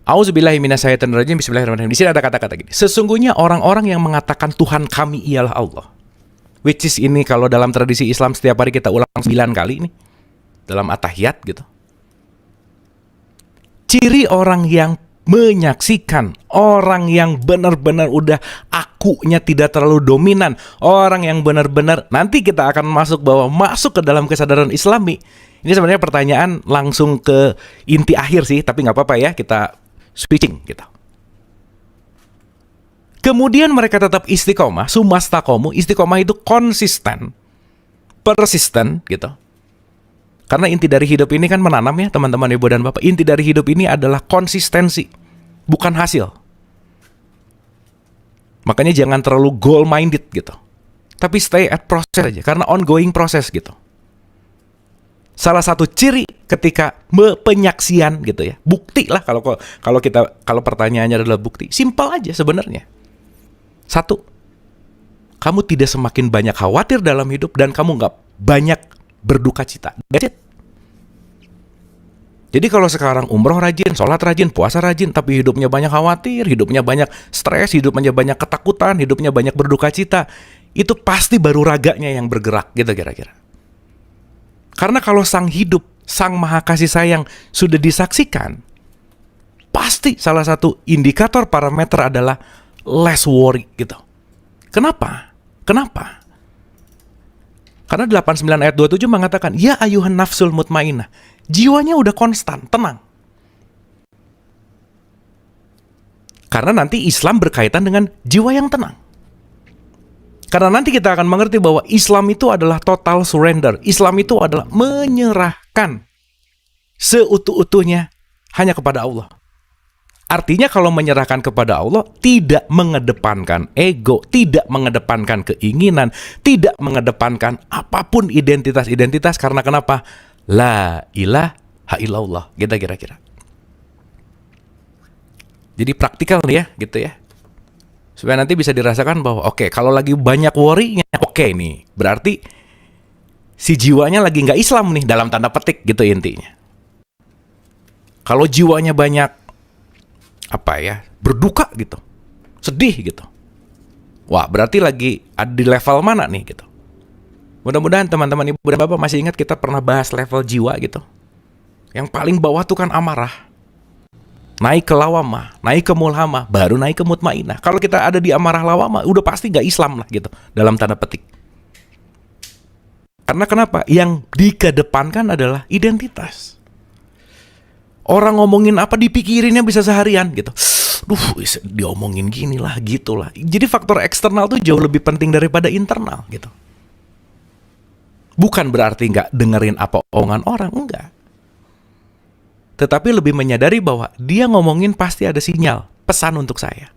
Auzubillahi minasyaitonirrajim. Bismillahirrahmanirrahim. Di sini ada kata-kata gini. Sesungguhnya orang-orang yang mengatakan Tuhan kami ialah Allah. Which is ini kalau dalam tradisi Islam setiap hari kita ulang 9 kali ini dalam at-tahiyat gitu. Ciri orang yang menyaksikan, orang yang benar-benar udah akunya tidak terlalu dominan, orang yang benar-benar nanti kita akan masuk ke dalam kesadaran Islami. Ini sebenarnya pertanyaan langsung ke inti akhir sih, tapi nggak apa-apa ya, kita switching gitu. Kemudian mereka tetap istiqomah, sumastakomu, istiqomah itu konsisten, persisten gitu. Karena inti dari hidup ini kan menanam ya teman-teman ibu dan bapak. Inti dari hidup ini adalah konsistensi, bukan hasil. Makanya jangan terlalu goal minded gitu. Tapi stay at process aja, karena ongoing proses gitu. Salah satu ciri ketika penyaksian gitu ya, bukti lah kalau pertanyaannya adalah bukti. Simple aja sebenarnya. Satu, kamu tidak semakin banyak khawatir dalam hidup dan kamu nggak banyak berduka cita. That's it. Jadi kalau sekarang umroh rajin, sholat rajin, puasa rajin, tapi hidupnya banyak khawatir, hidupnya banyak stres, hidupnya banyak ketakutan, hidupnya banyak berduka cita, itu pasti baru raganya yang bergerak gitu kira-kira. Karena kalau sang hidup, sang maha kasih sayang sudah disaksikan, pasti salah satu indikator parameter adalah less worry gitu. Kenapa? Karena 89 ayat 27 mengatakan, ya ayuhan nafsul mutmainah, jiwanya udah konstan, tenang. Karena nanti Islam berkaitan dengan jiwa yang tenang. Karena nanti kita akan mengerti bahwa Islam itu adalah total surrender. Islam itu adalah menyerahkan seutuh-utuhnya hanya kepada Allah. Artinya kalau menyerahkan kepada Allah, tidak mengedepankan ego, tidak mengedepankan keinginan, tidak mengedepankan apapun identitas-identitas. Karena kenapa? La ilaha illallah, gitu kira-kira. Jadi praktikal nih ya, gitu ya. Supaya nanti bisa dirasakan bahwa oke, kalau lagi banyak worry-nya, oke nih. Berarti si jiwanya lagi nggak Islam nih, dalam tanda petik gitu intinya. Kalau jiwanya banyak berduka gitu, sedih gitu, wah berarti lagi ada di level mana nih gitu. Mudah-mudahan teman-teman ibu dan bapak masih ingat kita pernah bahas level jiwa gitu. Yang paling bawah tuh kan amarah, naik ke lawamah, naik ke mulhamah, baru naik ke mutmainah. Kalau kita ada di amarah lawamah, udah pasti gak Islam lah gitu, dalam tanda petik. Karena kenapa? Yang dikedepankan adalah identitas. Orang ngomongin apa dipikirinnya bisa seharian gitu. Diomongin gini lah, gitulah. Jadi faktor eksternal tuh jauh lebih penting daripada internal gitu. Bukan berarti nggak dengerin apa omongan orang, enggak. Tetapi lebih menyadari bahwa dia ngomongin pasti ada sinyal, pesan untuk saya.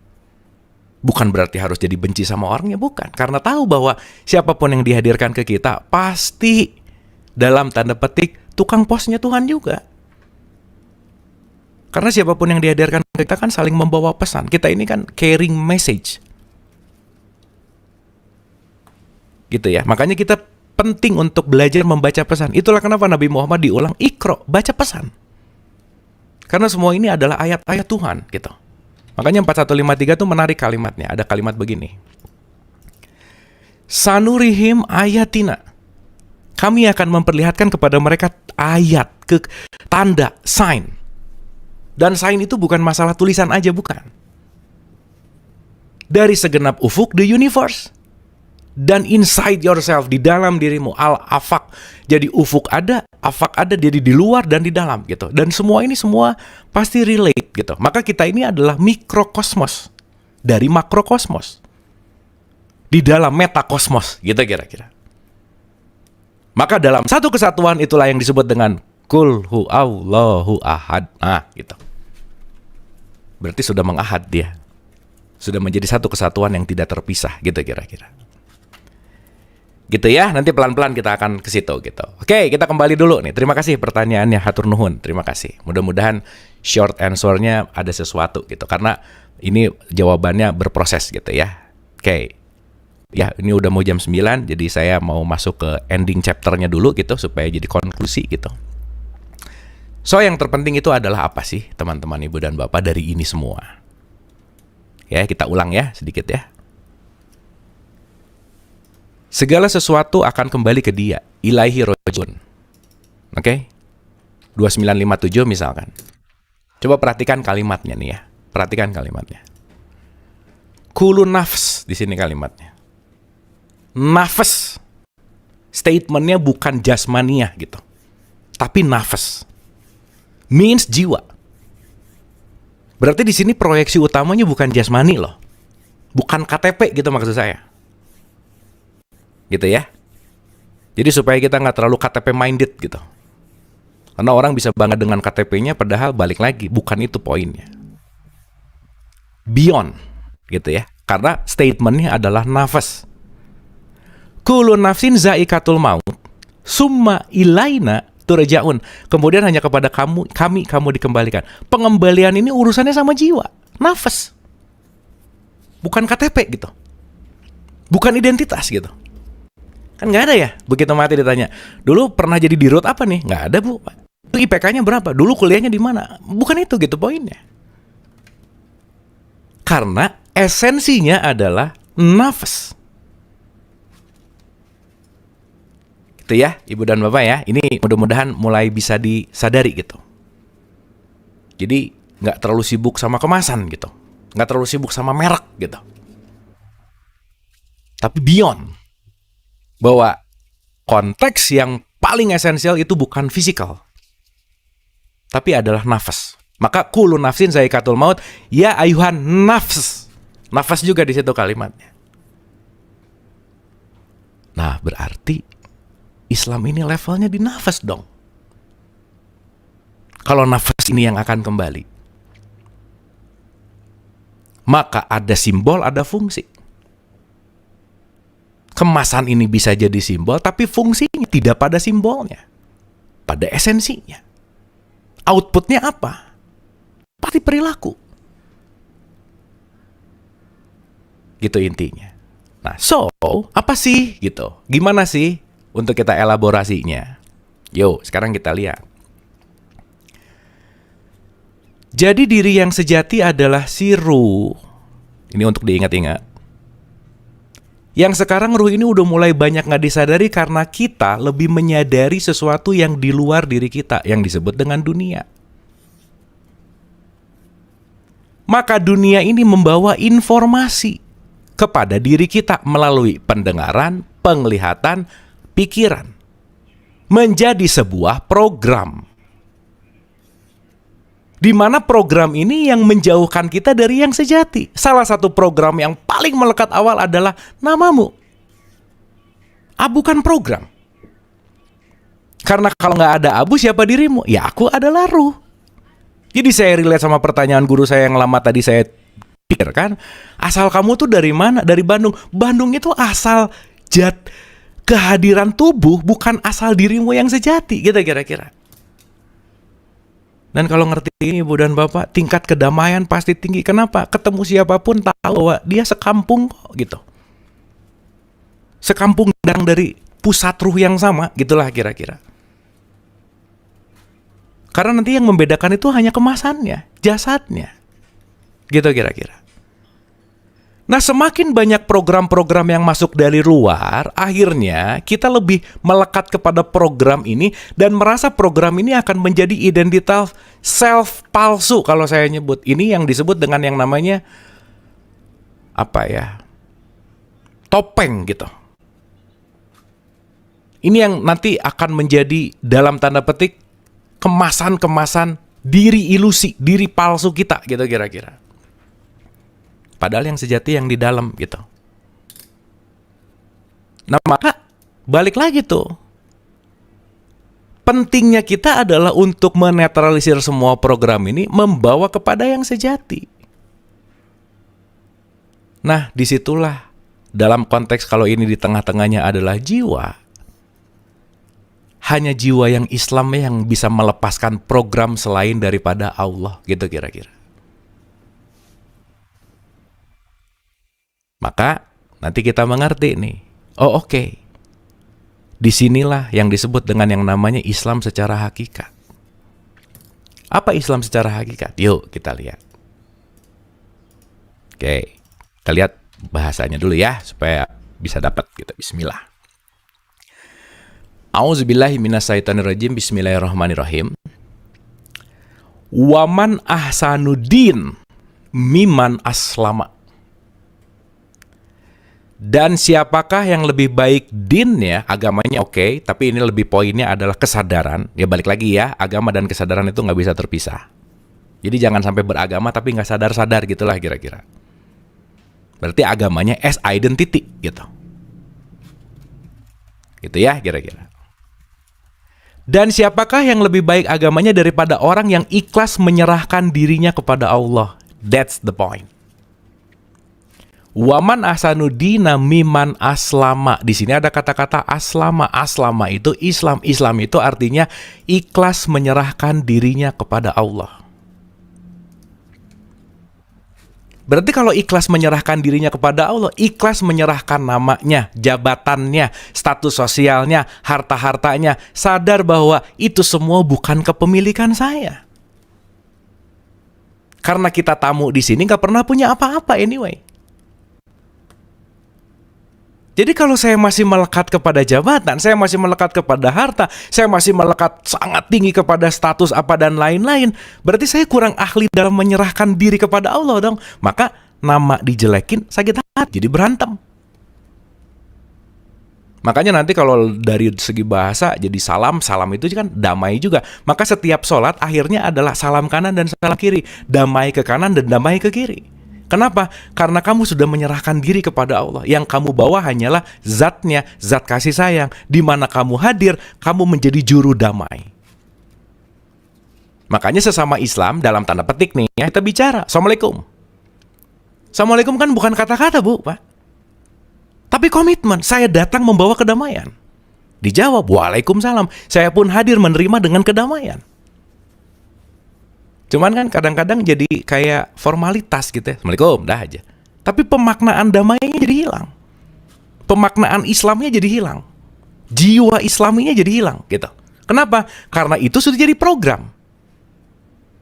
Bukan berarti harus jadi benci sama orangnya, bukan. Karena tahu bahwa siapapun yang dihadirkan ke kita pasti dalam tanda petik tukang posnya Tuhan juga. Karena siapapun yang dihadirkan kita kan saling membawa pesan. Kita ini kan carrying message. Gitu ya. Makanya kita penting untuk belajar membaca pesan. Itulah kenapa Nabi Muhammad diulang, Iqra, baca pesan. Karena semua ini adalah ayat-ayat Tuhan gitu. Makanya 4153 itu menarik kalimatnya. Ada kalimat begini. Sanurihim ayatina. Kami akan memperlihatkan kepada mereka ayat, tanda, sign. Dan sign itu bukan masalah tulisan aja, bukan. Dari segenap ufuk the universe. Dan inside yourself, di dalam dirimu, al-afaq. Jadi ufuk ada, afaq ada, jadi di luar dan di dalam gitu. Dan semua ini semua pasti relate gitu. Maka kita ini adalah mikrokosmos dari makrokosmos. Di dalam metakosmos gitu kira-kira. Maka dalam satu kesatuan itulah yang disebut dengan Kul hu'allahu ahad. Nah, gitu. Berarti sudah mengahad dia. Sudah menjadi satu kesatuan yang tidak terpisah, gitu kira-kira. Gitu ya, nanti pelan-pelan kita akan ke situ gitu. Oke, kita kembali dulu nih. Terima kasih pertanyaannya, hatur nuhun. Terima kasih. Mudah-mudahan short answer-nya ada sesuatu gitu. Karena ini jawabannya berproses gitu ya. Oke. Ya, ini udah mau jam 9, jadi saya mau masuk ke ending chapter-nya dulu gitu, supaya jadi konklusi gitu. So, yang terpenting itu adalah apa sih, teman-teman, ibu dan bapak, dari ini semua? Ya, kita ulang ya, sedikit ya. Segala sesuatu akan kembali ke dia, ilaihi rojun. Oke? 2957 misalkan. Coba perhatikan kalimatnya nih ya. Perhatikan kalimatnya. Kulu nafs, di sini kalimatnya. Nafas, statementnya bukan jasmaniah gitu, tapi nafas, means jiwa. Berarti di sini proyeksi utamanya bukan jasmani loh, bukan KTP gitu maksud saya, gitu ya. Jadi supaya kita nggak terlalu KTP minded gitu, karena orang bisa bangga dengan KTP-nya, padahal balik lagi bukan itu poinnya. Beyond, gitu ya, karena statementnya adalah nafas. Kullu nafsin zaikatul maut, summa ilaina turja'un. Kemudian hanya kepada kami dikembalikan. Pengembalian ini urusannya sama jiwa, nafas. Bukan KTP gitu. Bukan identitas gitu. Kan nggak ada ya, begitu mati ditanya, dulu pernah jadi dirut apa nih? Nggak ada, Bu. Itu IPK-nya berapa? Dulu kuliahnya di mana? Bukan itu gitu poinnya. Karena esensinya adalah nafas. Gitu ya, Ibu dan Bapak ya. Ini mudah-mudahan mulai bisa disadari gitu. Jadi nggak terlalu sibuk sama kemasan gitu, nggak terlalu sibuk sama merek gitu. Tapi beyond, bahwa konteks yang paling esensial itu bukan fisikal, tapi adalah nafas. Maka kullu nafsin zaikatul maut, ya ayuhan nafs. Nafas juga di situ kalimatnya. Nah, berarti Islam ini levelnya di nafas dong. Kalau nafas ini yang akan kembali, maka ada simbol, ada fungsi. Kemasan ini bisa jadi simbol, tapi fungsinya tidak pada simbolnya, pada esensinya. Outputnya apa? Pasti perilaku. Gitu intinya. Nah, so, apa sih gitu? Gimana sih untuk kita elaborasinya? Yuk, sekarang kita lihat. Jadi diri yang sejati adalah si ruh. Ini untuk diingat-ingat. Yang sekarang ruh ini udah mulai banyak nggak disadari karena kita lebih menyadari sesuatu yang di luar diri kita, yang disebut dengan dunia. Maka dunia ini membawa informasi kepada diri kita melalui pendengaran, penglihatan, pikiran, menjadi sebuah program, di mana program ini yang menjauhkan kita dari yang sejati. Salah satu program yang paling melekat awal adalah namamu. Abu kan program. Karena kalau nggak ada abu, siapa dirimu? Ya, aku adalah ruh. Jadi saya relate sama pertanyaan guru saya yang lama tadi, saya pikirkan, asal kamu tuh dari mana? Dari Bandung. Bandung itu asal kehadiran tubuh, bukan asal dirimu yang sejati, gitu kira-kira. Dan kalau ngerti ini Ibu dan Bapak, tingkat kedamaian pasti tinggi. Kenapa? Ketemu siapapun tahu bahwa dia sekampung kok gitu. Sekampung datang dari pusat ruh yang sama, gitulah kira-kira. Karena nanti yang membedakan itu hanya kemasannya, jasadnya. Gitu kira-kira. Nah, semakin banyak program-program yang masuk dari luar, akhirnya kita lebih melekat kepada program ini dan merasa program ini akan menjadi identitas self palsu kalau saya nyebut. Ini yang disebut dengan yang namanya topeng gitu. Ini yang nanti akan menjadi dalam tanda petik kemasan-kemasan diri ilusi, diri palsu kita gitu kira-kira. Padahal yang sejati yang di dalam gitu. Nah, maka balik lagi tuh. Pentingnya kita adalah untuk menetralisir semua program ini, membawa kepada yang sejati. Nah, disitulah dalam konteks kalau ini di tengah-tengahnya adalah jiwa. Hanya jiwa yang Islam yang bisa melepaskan program selain daripada Allah gitu kira-kira. Maka nanti kita mengerti nih. Oh oke. Disinilah yang disebut dengan yang namanya Islam secara hakikat. Apa Islam secara hakikat? Yuk kita lihat. Oke. Kita lihat bahasanya dulu ya supaya bisa dapat kita. Bismillah. A'udzubillahi minasyaitonirrajim. Bismillahirrahmanirrahim. Waman ahsanuddin miman aslama. Dan siapakah yang lebih baik dinnya, agamanya oke, tapi ini lebih poinnya adalah kesadaran. Ya balik lagi ya, agama dan kesadaran itu nggak bisa terpisah. Jadi jangan sampai beragama tapi nggak sadar-sadar gitulah kira-kira. Berarti agamanya as identity gitu. Gitu ya kira-kira. Dan siapakah yang lebih baik agamanya daripada orang yang ikhlas menyerahkan dirinya kepada Allah? That's the point. Waman ahsanuddina miman aslama. Di sini ada kata-kata aslama. Aslama itu Islam. Islam itu artinya ikhlas menyerahkan dirinya kepada Allah. Berarti kalau ikhlas menyerahkan dirinya kepada Allah, ikhlas menyerahkan namanya, jabatannya, status sosialnya, harta-hartanya, sadar bahwa itu semua bukan kepemilikan saya. Karena kita tamu di sini nggak pernah punya apa-apa anyway. Jadi kalau saya masih melekat kepada jabatan, saya masih melekat kepada harta, saya masih melekat sangat tinggi kepada status apa dan lain-lain, berarti saya kurang ahli dalam menyerahkan diri kepada Allah dong. Maka nama dijelekin, sakit hati, jadi berantem. Makanya nanti kalau dari segi bahasa jadi salam itu kan damai juga. Maka setiap sholat akhirnya adalah salam kanan dan salam kiri, damai ke kanan dan damai ke kiri. Kenapa? Karena kamu sudah menyerahkan diri kepada Allah. Yang kamu bawa hanyalah zatnya, zat kasih sayang. Di mana kamu hadir, kamu menjadi juru damai. Makanya sesama Islam, dalam tanda petik nih, ya, kita bicara. Assalamualaikum. Assalamualaikum kan bukan kata-kata, Bu, Pak. Tapi komitmen, saya datang membawa kedamaian. Dijawab, Waalaikumsalam. Saya pun hadir menerima dengan kedamaian. Cuman kan kadang-kadang jadi kayak formalitas gitu ya. Assalamualaikum, dah aja. Tapi pemaknaan damainya jadi hilang. Pemaknaan Islamnya jadi hilang. Jiwa Islaminya jadi hilang gitu. Kenapa? Karena itu sudah jadi program.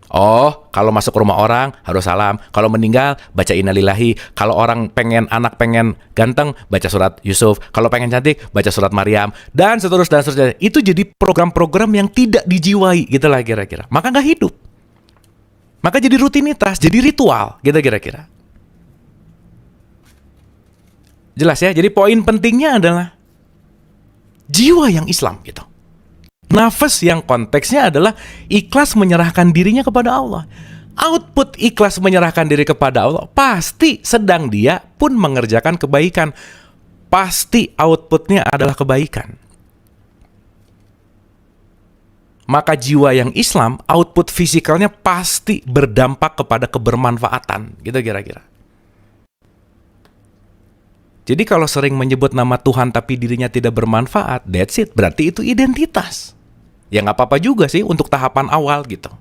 Oh, kalau masuk rumah orang harus salam. Kalau meninggal baca innalillahi. Kalau orang pengen anak pengen ganteng baca surat Yusuf. Kalau pengen cantik baca surat Maryam dan seterusnya. Itu jadi program-program yang tidak dijiwai gitulah kira-kira. Maka nggak hidup. Maka jadi rutinitas, jadi ritual, gitu kira-kira. Jelas ya, jadi poin pentingnya adalah jiwa yang Islam, gitu. Nafas yang konteksnya adalah ikhlas menyerahkan dirinya kepada Allah. Output ikhlas menyerahkan diri kepada Allah, pasti sedang dia pun mengerjakan kebaikan. Pasti outputnya adalah kebaikan. Maka jiwa yang Islam, output fisikalnya pasti berdampak kepada kebermanfaatan. Gitu kira-kira. Jadi kalau sering menyebut nama Tuhan tapi dirinya tidak bermanfaat, that's it. Berarti itu identitas. Ya nggak apa-apa juga sih untuk tahapan awal gitu.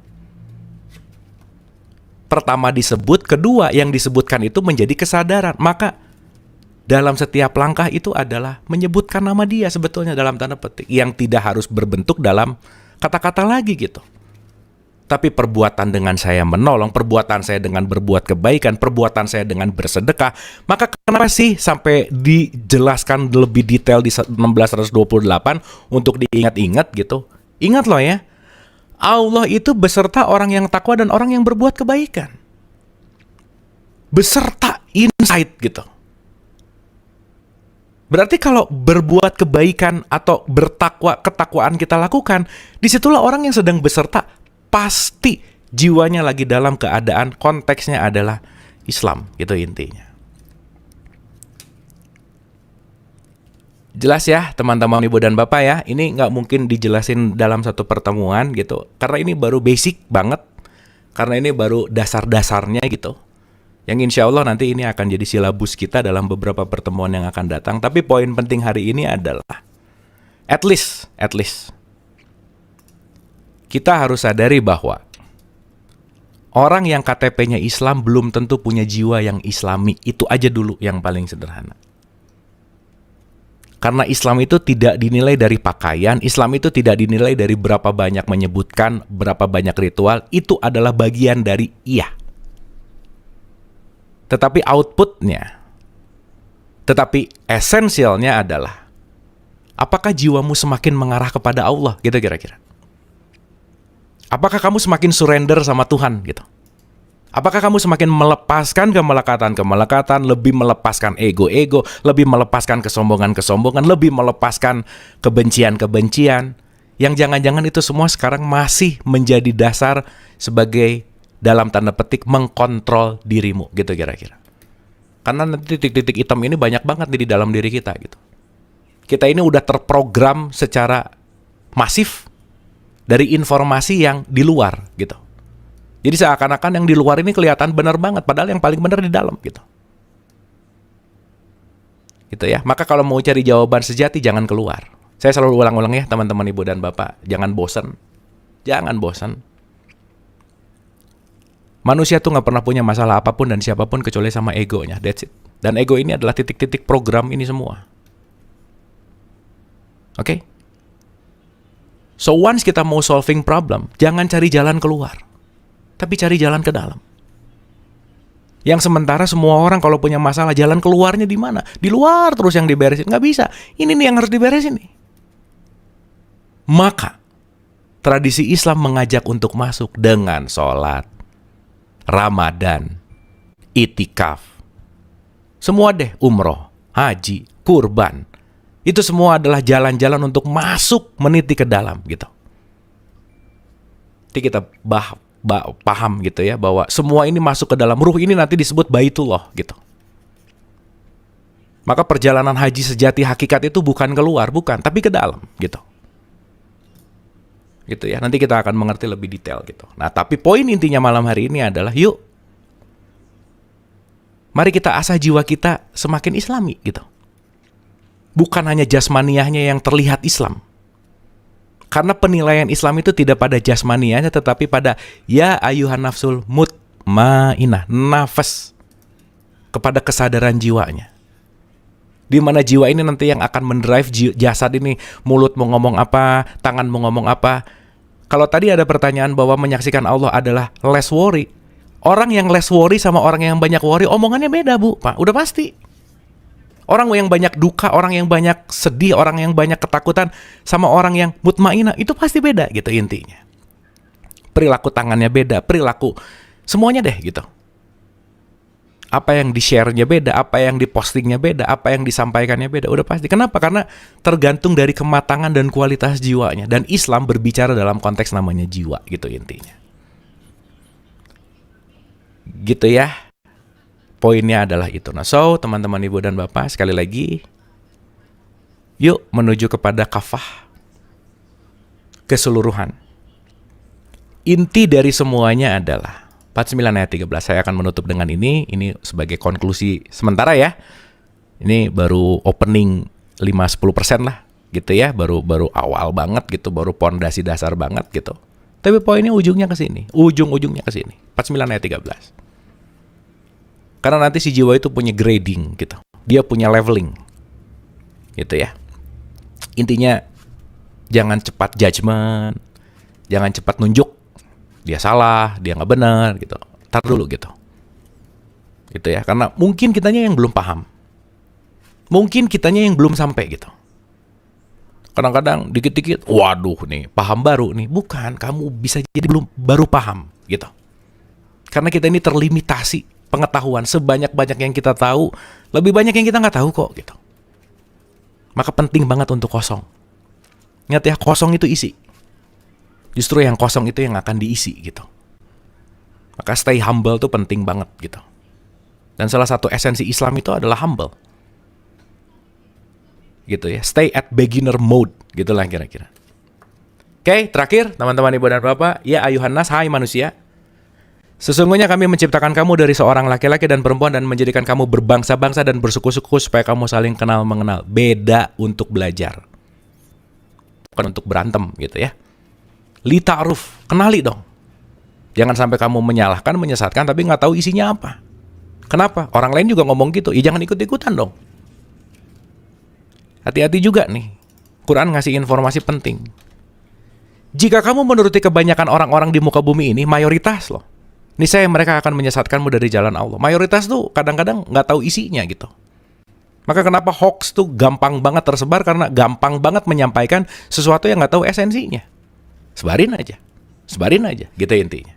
Pertama disebut, kedua yang disebutkan itu menjadi kesadaran. Maka dalam setiap langkah itu adalah menyebutkan nama Dia sebetulnya dalam tanda petik, yang tidak harus berbentuk dalam kata-kata lagi gitu. Tapi perbuatan dengan saya menolong, perbuatan saya dengan berbuat kebaikan, perbuatan saya dengan bersedekah. Maka kenapa sih sampai dijelaskan lebih detail di 1628 untuk diingat-ingat gitu? Ingat loh ya, Allah itu beserta orang yang takwa dan orang yang berbuat kebaikan. Beserta insight gitu. Berarti kalau berbuat kebaikan atau ketakwaan kita lakukan, disitulah orang yang sedang beserta. Pasti jiwanya lagi dalam keadaan konteksnya adalah Islam, gitu intinya. Jelas ya teman-teman ibu dan bapak ya, ini nggak mungkin dijelasin dalam satu pertemuan gitu, karena ini baru basic banget, karena ini baru dasar-dasarnya gitu. Yang insya Allah nanti ini akan jadi silabus kita dalam beberapa pertemuan yang akan datang. Tapi poin penting hari ini adalah at least kita harus sadari bahwa orang yang KTP-nya Islam belum tentu punya jiwa yang Islami. Itu aja dulu yang paling sederhana. Karena Islam itu tidak dinilai dari pakaian, Islam itu tidak dinilai dari berapa banyak menyebutkan, berapa banyak ritual. Itu adalah bagian dari iya. Tetapi outputnya, tetapi esensialnya adalah apakah jiwamu semakin mengarah kepada Allah gitu kira-kira. Apakah kamu semakin surrender sama Tuhan gitu? Apakah kamu semakin melepaskan kemelekatan, lebih melepaskan ego-ego, lebih melepaskan kesombongan, lebih melepaskan kebencian yang jangan-jangan itu semua sekarang masih menjadi dasar sebagai dalam tanda petik mengkontrol dirimu gitu kira-kira. Karena nanti titik-titik hitam ini banyak banget di dalam diri kita gitu. Kita ini udah terprogram secara masif dari informasi yang di luar gitu. Jadi seakan-akan yang di luar ini kelihatan benar banget, padahal yang paling benar di dalam gitu. Gitu ya. Maka kalau mau cari jawaban sejati jangan keluar. Saya selalu ulang-ulang ya teman-teman ibu dan bapak, jangan bosan. Jangan bosan. Manusia tuh nggak pernah punya masalah apapun dan siapapun kecuali sama egonya. That's it. Dan ego ini adalah titik-titik program ini semua. Oke? So once kita mau solving problem, jangan cari jalan keluar, tapi cari jalan ke dalam. Yang sementara semua orang kalau punya masalah, jalan keluarnya di mana? Di luar terus yang diberesin. Nggak bisa. Ini nih yang harus diberesin nih. Maka, tradisi Islam mengajak untuk masuk dengan sholat, Ramadan, itikaf, semua deh, umroh, haji, kurban. Itu semua adalah jalan-jalan untuk masuk meniti ke dalam gitu. Jadi kita paham gitu ya, bahwa semua ini masuk ke dalam ruh ini nanti disebut Baitullah gitu. Maka perjalanan haji sejati hakikat itu bukan keluar, bukan, tapi ke dalam gitu. Gitu ya, nanti kita akan mengerti lebih detail gitu. Nah, tapi poin intinya malam hari ini adalah yuk, mari kita asah jiwa kita semakin Islami gitu. Bukan hanya jasmaniahnya yang terlihat Islam. Karena penilaian Islam itu tidak pada jasmaniahnya, tetapi pada ya ayuhan nafsul mutmainah, nafas, kepada kesadaran jiwanya. Di mana jiwa ini nanti yang akan mendrive jasad ini, mulut mau ngomong apa, tangan mau ngomong apa. Kalau tadi ada pertanyaan bahwa menyaksikan Allah adalah less worry. Orang yang less worry sama orang yang banyak worry, omongannya beda, Bu, Pak. Udah pasti. Orang yang banyak duka, orang yang banyak sedih, orang yang banyak ketakutan, sama orang yang mutmainah, itu pasti beda gitu intinya. Perilaku tangannya beda, perilaku semuanya deh gitu. Apa yang di-share-nya beda, apa yang di-postingnya beda, apa yang disampaikannya beda, udah pasti. Kenapa? Karena tergantung dari kematangan dan kualitas jiwanya. Dan Islam berbicara dalam konteks namanya jiwa gitu intinya. Gitu ya. Poinnya adalah itu. Nah, so teman-teman ibu dan bapak, sekali lagi, yuk menuju kepada kafah, keseluruhan. Inti dari semuanya adalah 49 ayat 13. Saya akan menutup dengan ini sebagai konklusi sementara ya. Ini baru opening 5-10% lah gitu ya, baru awal banget gitu, baru pondasi dasar banget gitu. Tapi poinnya ujungnya ke sini, ujung-ujungnya ke sini. 49 ayat 13. Karena nanti si jiwa itu punya grading gitu. Dia punya leveling. Gitu ya. Intinya jangan cepat judgement, jangan cepat nunjuk dia salah, dia nggak benar gitu. Tar dulu gitu. Gitu ya, karena mungkin kitanya yang belum paham. Mungkin kitanya yang belum sampai gitu. Kadang-kadang dikit-dikit, waduh nih, paham baru nih. Bukan, kamu bisa jadi belum baru paham gitu. Karena kita ini terlimitasi pengetahuan. Sebanyak-banyak yang kita tahu, lebih banyak yang kita nggak tahu kok gitu. Maka penting banget untuk kosong. Ingat ya, kosong itu isi. Justru yang kosong itu yang akan diisi gitu. Maka stay humble tuh penting banget gitu. Dan salah satu esensi Islam itu adalah humble. Gitu ya, stay at beginner mode gitulah kira-kira. Oke, terakhir teman-teman ibu dan bapak, ya ayuhan nas, hai manusia. Sesungguhnya kami menciptakan kamu dari seorang laki-laki dan perempuan dan menjadikan kamu berbangsa-bangsa dan bersuku-suku supaya kamu saling kenal mengenal. Beda untuk belajar. Bukan untuk berantem gitu ya. Li ta'ruf, kenali dong. Jangan sampai kamu menyalahkan, menyesatkan tapi nggak tahu isinya apa. Kenapa? Orang lain juga ngomong gitu, ya jangan ikut-ikutan dong. Hati-hati juga nih. Quran ngasih informasi penting. Jika kamu menuruti kebanyakan orang-orang di muka bumi ini, mayoritas loh. Niscaya mereka akan menyesatkanmu dari jalan Allah. Mayoritas tuh kadang-kadang nggak tahu isinya gitu. Maka kenapa hoax tuh gampang banget tersebar? Karena gampang banget menyampaikan sesuatu yang nggak tahu esensinya. Sebarin aja, gitu intinya.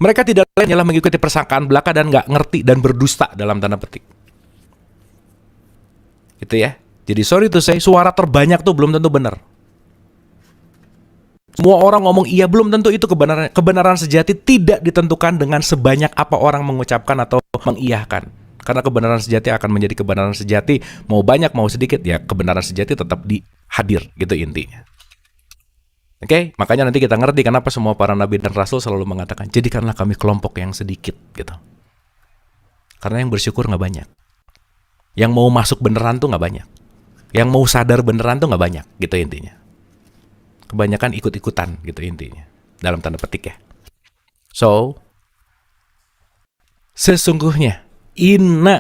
Mereka tidak lain ialah mengikuti persangkaan belaka dan nggak ngerti dan berdusta dalam tanda petik. Gitu ya. Jadi sorry to say, suara terbanyak tuh belum tentu benar. Semua orang ngomong iya, belum tentu itu kebenaran. Kebenaran sejati tidak ditentukan dengan sebanyak apa orang mengucapkan atau mengiyahkan. Karena kebenaran sejati akan menjadi kebenaran sejati, mau banyak mau sedikit, ya kebenaran sejati tetap hadir, gitu intinya. Oke, makanya nanti kita ngerti kenapa semua para nabi dan rasul selalu mengatakan, jadikanlah kami kelompok yang sedikit, gitu. Karena yang bersyukur nggak banyak. Yang mau masuk beneran tuh nggak banyak. Yang mau sadar beneran tuh nggak banyak, gitu intinya. Kebanyakan ikut-ikutan gitu intinya. Dalam tanda petik ya. So, sesungguhnya,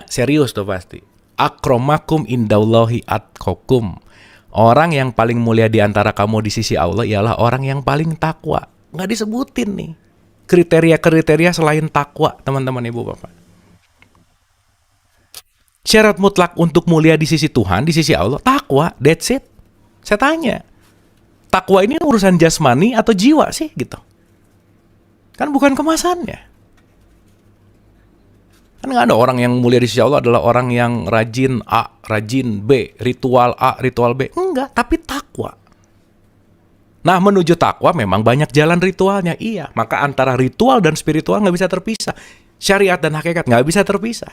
serius tuh pasti. Akromakum indallahi atqakum. Orang yang paling mulia di antara kamu di sisi Allah ialah orang yang paling takwa. Nggak disebutin nih. Kriteria-kriteria selain takwa, teman-teman ibu bapak. Syarat mutlak untuk mulia di sisi Tuhan, di sisi Allah, takwa, that's it. Saya tanya. Takwa ini urusan jasmani atau jiwa sih gitu. Kan bukan kemasannya. Kan nggak ada orang yang mulia di sisi Allah adalah orang yang rajin A, rajin B, ritual A, ritual B. Enggak, tapi takwa. Nah, menuju takwa memang banyak jalan ritualnya. Iya, maka antara ritual dan spiritual nggak bisa terpisah. Syariat dan hakikat nggak bisa terpisah.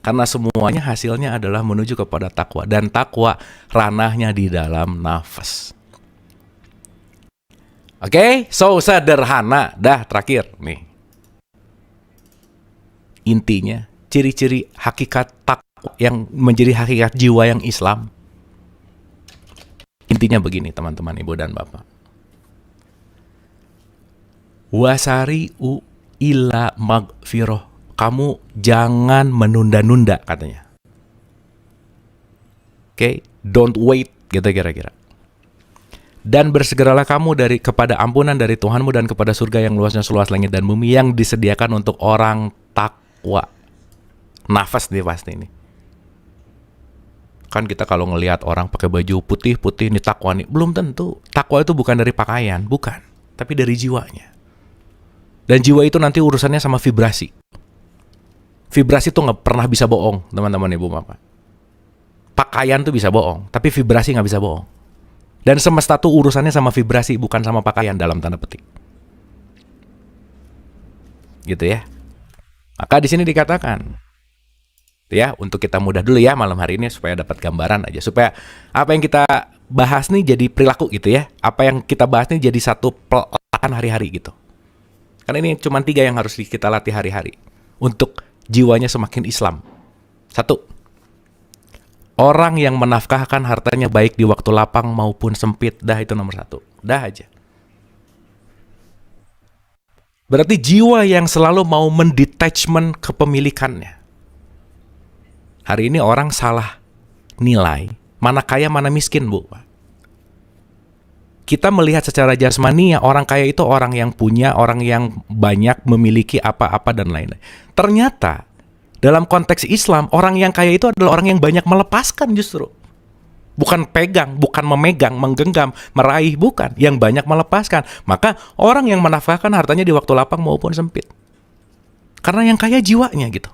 Karena semuanya hasilnya adalah menuju kepada takwa. Dan takwa ranahnya di dalam nafas. Oke, so sederhana. Dah terakhir nih. Intinya, ciri-ciri hakikat takwa yang menjadi hakikat jiwa yang Islam. Intinya begini teman-teman ibu dan bapak. Wasari'u ila magfirah. Kamu jangan menunda-nunda katanya. Oke, don't wait gitu kira-kira. Dan bersegeralah kamu kepada ampunan dari Tuhanmu dan kepada surga yang luasnya seluas langit dan bumi yang disediakan untuk orang takwa. Nafas nih pasti ini. Kan kita kalau ngelihat orang pakai baju putih-putih ini takwa nih, belum tentu. Takwa itu bukan dari pakaian, bukan, tapi dari jiwanya. Dan jiwa itu nanti urusannya sama vibrasi. Vibrasi tuh nggak pernah bisa bohong, teman-teman ibu bapak. Pakaian tuh bisa bohong, tapi vibrasi nggak bisa bohong. Dan semesta tuh urusannya sama vibrasi, bukan sama pakaian dalam tanda petik. Gitu ya. Maka di sini dikatakan, ya untuk kita mudah dulu ya malam hari ini supaya dapat gambaran aja, supaya apa yang kita bahas nih jadi perilaku gitu ya. Apa yang kita bahas nih jadi satu pelakon hari-hari gitu. Karena ini cuma 3 yang harus kita latih hari-hari untuk jiwanya semakin Islam. 1. Orang yang menafkahkan hartanya baik di waktu lapang maupun sempit. Dah itu nomor 1. Dah aja. Berarti jiwa yang selalu mau mendetachment kepemilikannya. Hari ini orang salah nilai mana kaya mana miskin, Bu. Kita melihat secara jasmani ya, orang kaya itu orang yang punya, orang yang banyak memiliki apa-apa dan lain-lain. Ternyata dalam konteks Islam, orang yang kaya itu adalah orang yang banyak melepaskan justru. Bukan pegang, bukan memegang, menggenggam, meraih, bukan. Yang banyak melepaskan. Maka orang yang menafkahkan hartanya di waktu lapang maupun sempit. Karena yang kaya jiwanya gitu.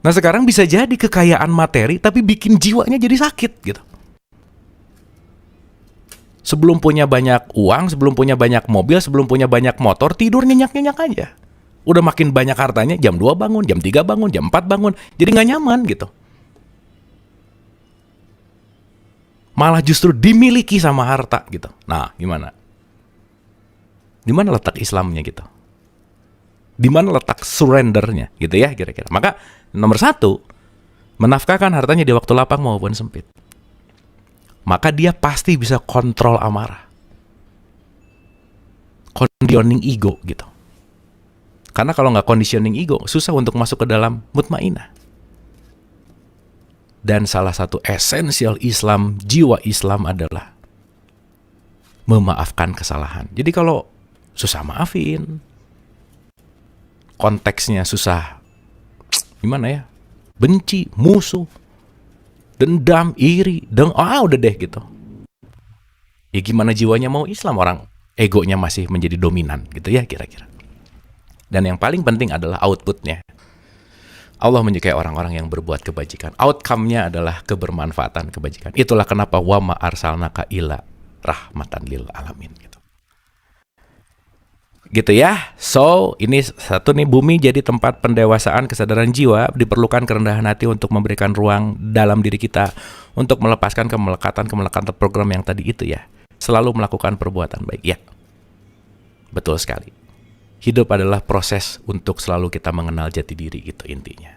Nah sekarang bisa jadi kekayaan materi tapi bikin jiwanya jadi sakit gitu. Sebelum punya banyak uang, sebelum punya banyak mobil, sebelum punya banyak motor, tidur nyenyak-nyenyak aja. Udah makin banyak hartanya, jam 2 bangun, jam 3 bangun, jam 4 bangun. Jadi nggak nyaman gitu. Malah justru dimiliki sama harta gitu. Nah, gimana? Di mana letak Islamnya gitu? Di mana letak surrendernya gitu ya kira-kira. Maka nomor 1, menafkahkan hartanya di waktu lapang maupun sempit. Maka dia pasti bisa kontrol amarah. Conditioning ego gitu. Karena kalau nggak conditioning ego, susah untuk masuk ke dalam mutmainah. Dan salah satu esensial Islam, jiwa Islam adalah memaafkan kesalahan. Jadi kalau susah maafin, konteksnya susah, gimana ya? Benci, musuh, dendam, iri, udah deh gitu. Ya gimana jiwanya mau Islam, orang egonya masih menjadi dominan gitu ya kira-kira. Dan yang paling penting adalah outputnya. Allah menyukai orang-orang yang berbuat kebajikan. Outcome-nya adalah kebermanfaatan kebajikan. Itulah kenapa wa ma arsalnaka illa rahmatan lil alamin gitu. Gitu ya. So, ini satu nih, bumi jadi tempat pendewasaan kesadaran jiwa, diperlukan kerendahan hati untuk memberikan ruang dalam diri kita untuk melepaskan kemelekatan program yang tadi itu ya. Selalu melakukan perbuatan baik. Ya. Betul sekali. Hidup adalah proses untuk selalu kita mengenal jati diri, gitu intinya.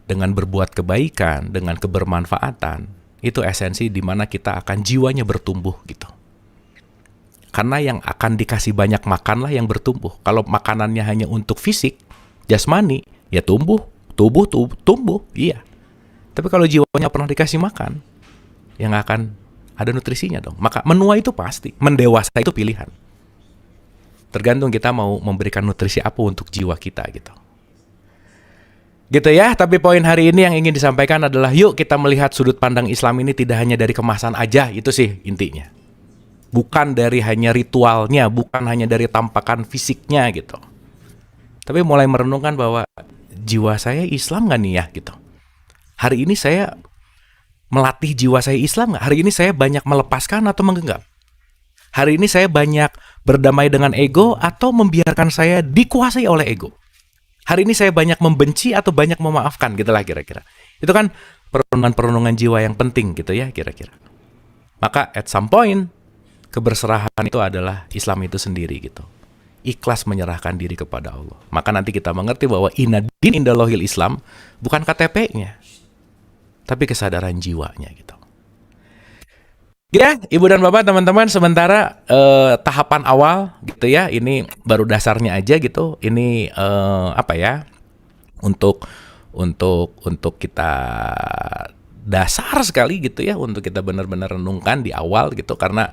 Dengan berbuat kebaikan, dengan kebermanfaatan, itu esensi di mana kita akan jiwanya bertumbuh gitu. Karena yang akan dikasih banyak makanlah yang bertumbuh. Kalau makanannya hanya untuk fisik, jasmani, ya tumbuh, iya. Tapi kalau jiwanya pernah dikasih makan, yang akan ada nutrisinya dong. Maka menua itu pasti, mendewasa itu pilihan. Tergantung kita mau memberikan nutrisi apa untuk jiwa kita gitu. Gitu ya, tapi poin hari ini yang ingin disampaikan adalah yuk kita melihat sudut pandang Islam ini tidak hanya dari kemasan aja, itu sih intinya. Bukan dari hanya ritualnya, bukan hanya dari tampakan fisiknya gitu. Tapi mulai merenungkan bahwa jiwa saya Islam gak nih ya gitu. Hari ini saya melatih jiwa saya Islam gak? Hari ini saya banyak melepaskan atau menggenggam? Hari ini saya banyak berdamai dengan ego atau membiarkan saya dikuasai oleh ego. Hari ini saya banyak membenci atau banyak memaafkan, gitulah kira-kira. Itu kan perenungan-perenungan jiwa yang penting gitu ya kira-kira. Maka at some point, keberserahan itu adalah Islam itu sendiri gitu. Ikhlas menyerahkan diri kepada Allah. Maka nanti kita mengerti bahwa inadin indalohil Islam bukan KTP-nya, tapi kesadaran jiwanya gitu. Ya, Ibu dan Bapak, teman-teman, sementara tahapan awal gitu ya, ini baru dasarnya aja gitu. Ini apa ya? Untuk kita dasar sekali gitu ya, untuk kita benar-benar renungkan di awal gitu, karena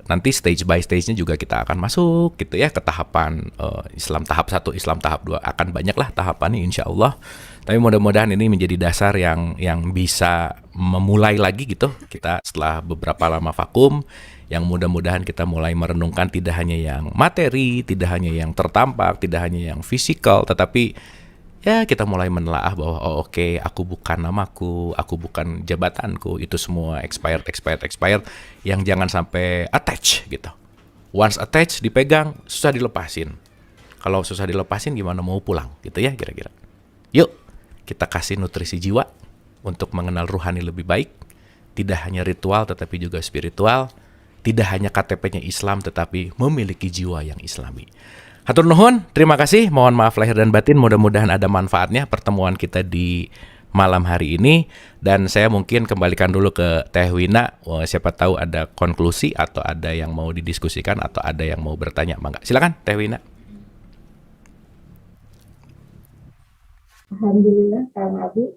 nanti stage by stage-nya juga kita akan masuk gitu ya ke tahapan Islam tahap 1, Islam tahap 2, akan banyak lah tahapannya insya Allah. Tapi mudah-mudahan ini menjadi dasar yang bisa memulai lagi gitu kita setelah beberapa lama vakum, yang mudah-mudahan kita mulai merenungkan tidak hanya yang materi, tidak hanya yang tertampak, tidak hanya yang fisikal, tetapi ya kita mulai menelaah bahwa oke, aku bukan namaku, aku bukan jabatanku, itu semua expired yang jangan sampai attach gitu. Once attach, dipegang, susah dilepasin. Kalau susah dilepasin gimana mau pulang gitu ya kira-kira. Yuk, kita kasih nutrisi jiwa untuk mengenal ruhani lebih baik. Tidak hanya ritual tetapi juga spiritual. Tidak hanya KTP-nya Islam tetapi memiliki jiwa yang Islami. Hatur nuhun, terima kasih. Mohon maaf lahir dan batin. Mudah-mudahan ada manfaatnya pertemuan kita di malam hari ini. Dan saya mungkin kembalikan dulu ke Teh Wina. Siapa tahu ada konklusi atau ada yang mau didiskusikan atau ada yang mau bertanya. Mangga. Silakan Teh Wina. Alhamdulillah, Kang Abu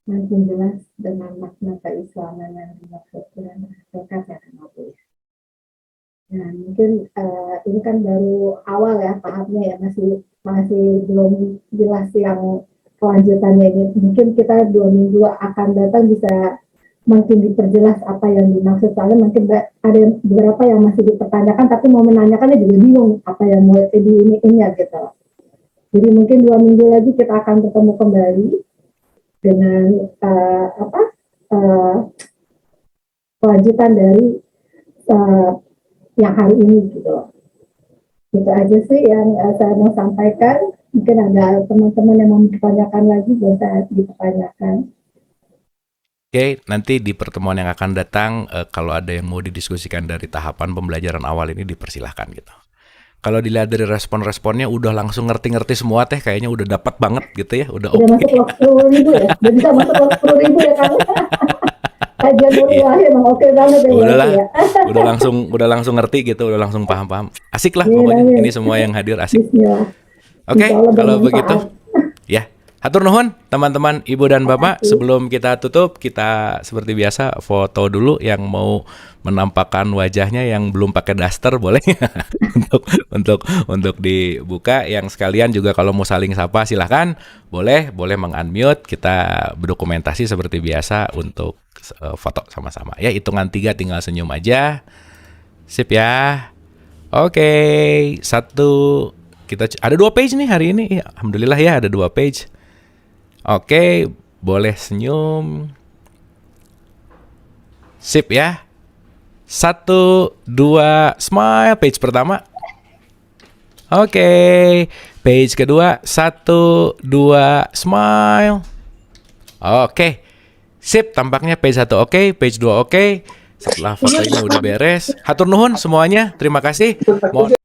makin jelas dengan makna keislaman yang dimaksudkan hakikat ya Kang Abu. Nah, mungkin ini kan baru awal ya tahapnya ya, masih masih belum jelas yang kelanjutannya ini. Mungkin kita 2 minggu akan datang bisa makin diperjelas apa yang dimaksud. Soalnya mungkin ada beberapa yang masih dipertanyakan, tapi mau menanyakannya juga bingung apa yang mau di ini ya gitu. Jadi mungkin 2 minggu lagi kita akan bertemu kembali dengan uh, kelanjutan dari uh, yang hari ini gitu. Itu aja sih yang saya mau sampaikan. Mungkin ada teman-teman yang mau ditanyakan lagi, bisa dipertanyakan. Oke, nanti di pertemuan yang akan datang, kalau ada yang mau didiskusikan dari tahapan pembelajaran awal ini dipersilahkan gitu. Kalau dilihat dari respon-responnya udah langsung ngerti-ngerti semua teh, kayaknya udah dapat banget gitu ya, udah Udah oke. masuk log 10.000 ya? Udah bisa masuk log 10.000 ya kan? Kajian Iya, Nuriwahi emang oke banget ya berarti udahlah, ya. udah langsung ngerti gitu, udah langsung paham-paham. Asik lah Amin, pokoknya, amin. ini semua yang hadir asik. Bismillah. Oke, Insya Allah kalau begitu, bermanfaat. ya. Hatur nuhun teman-teman, ibu dan Terima bapak. kasih. Sebelum kita tutup, kita seperti biasa foto dulu. Yang mau menampakkan wajahnya yang belum pakai daster boleh untuk dibuka. Yang sekalian juga kalau mau saling sapa silahkan, boleh meng-unmute. Kita berdokumentasi seperti biasa untuk foto sama-sama. Ya, hitungan 3 tinggal senyum aja. Sip ya. Oke, kita ada 2 page nih hari ini. Alhamdulillah ya, ada 2 page. Oke, boleh senyum. Sip ya. 1, 2, smile. Page pertama. Oke. Page kedua. 1, 2, smile. Oke. Sip, tampaknya page 1 oke, page 2 oke. Setelah fotonya udah beres. Hatur nuhun semuanya. Terima kasih. Mohon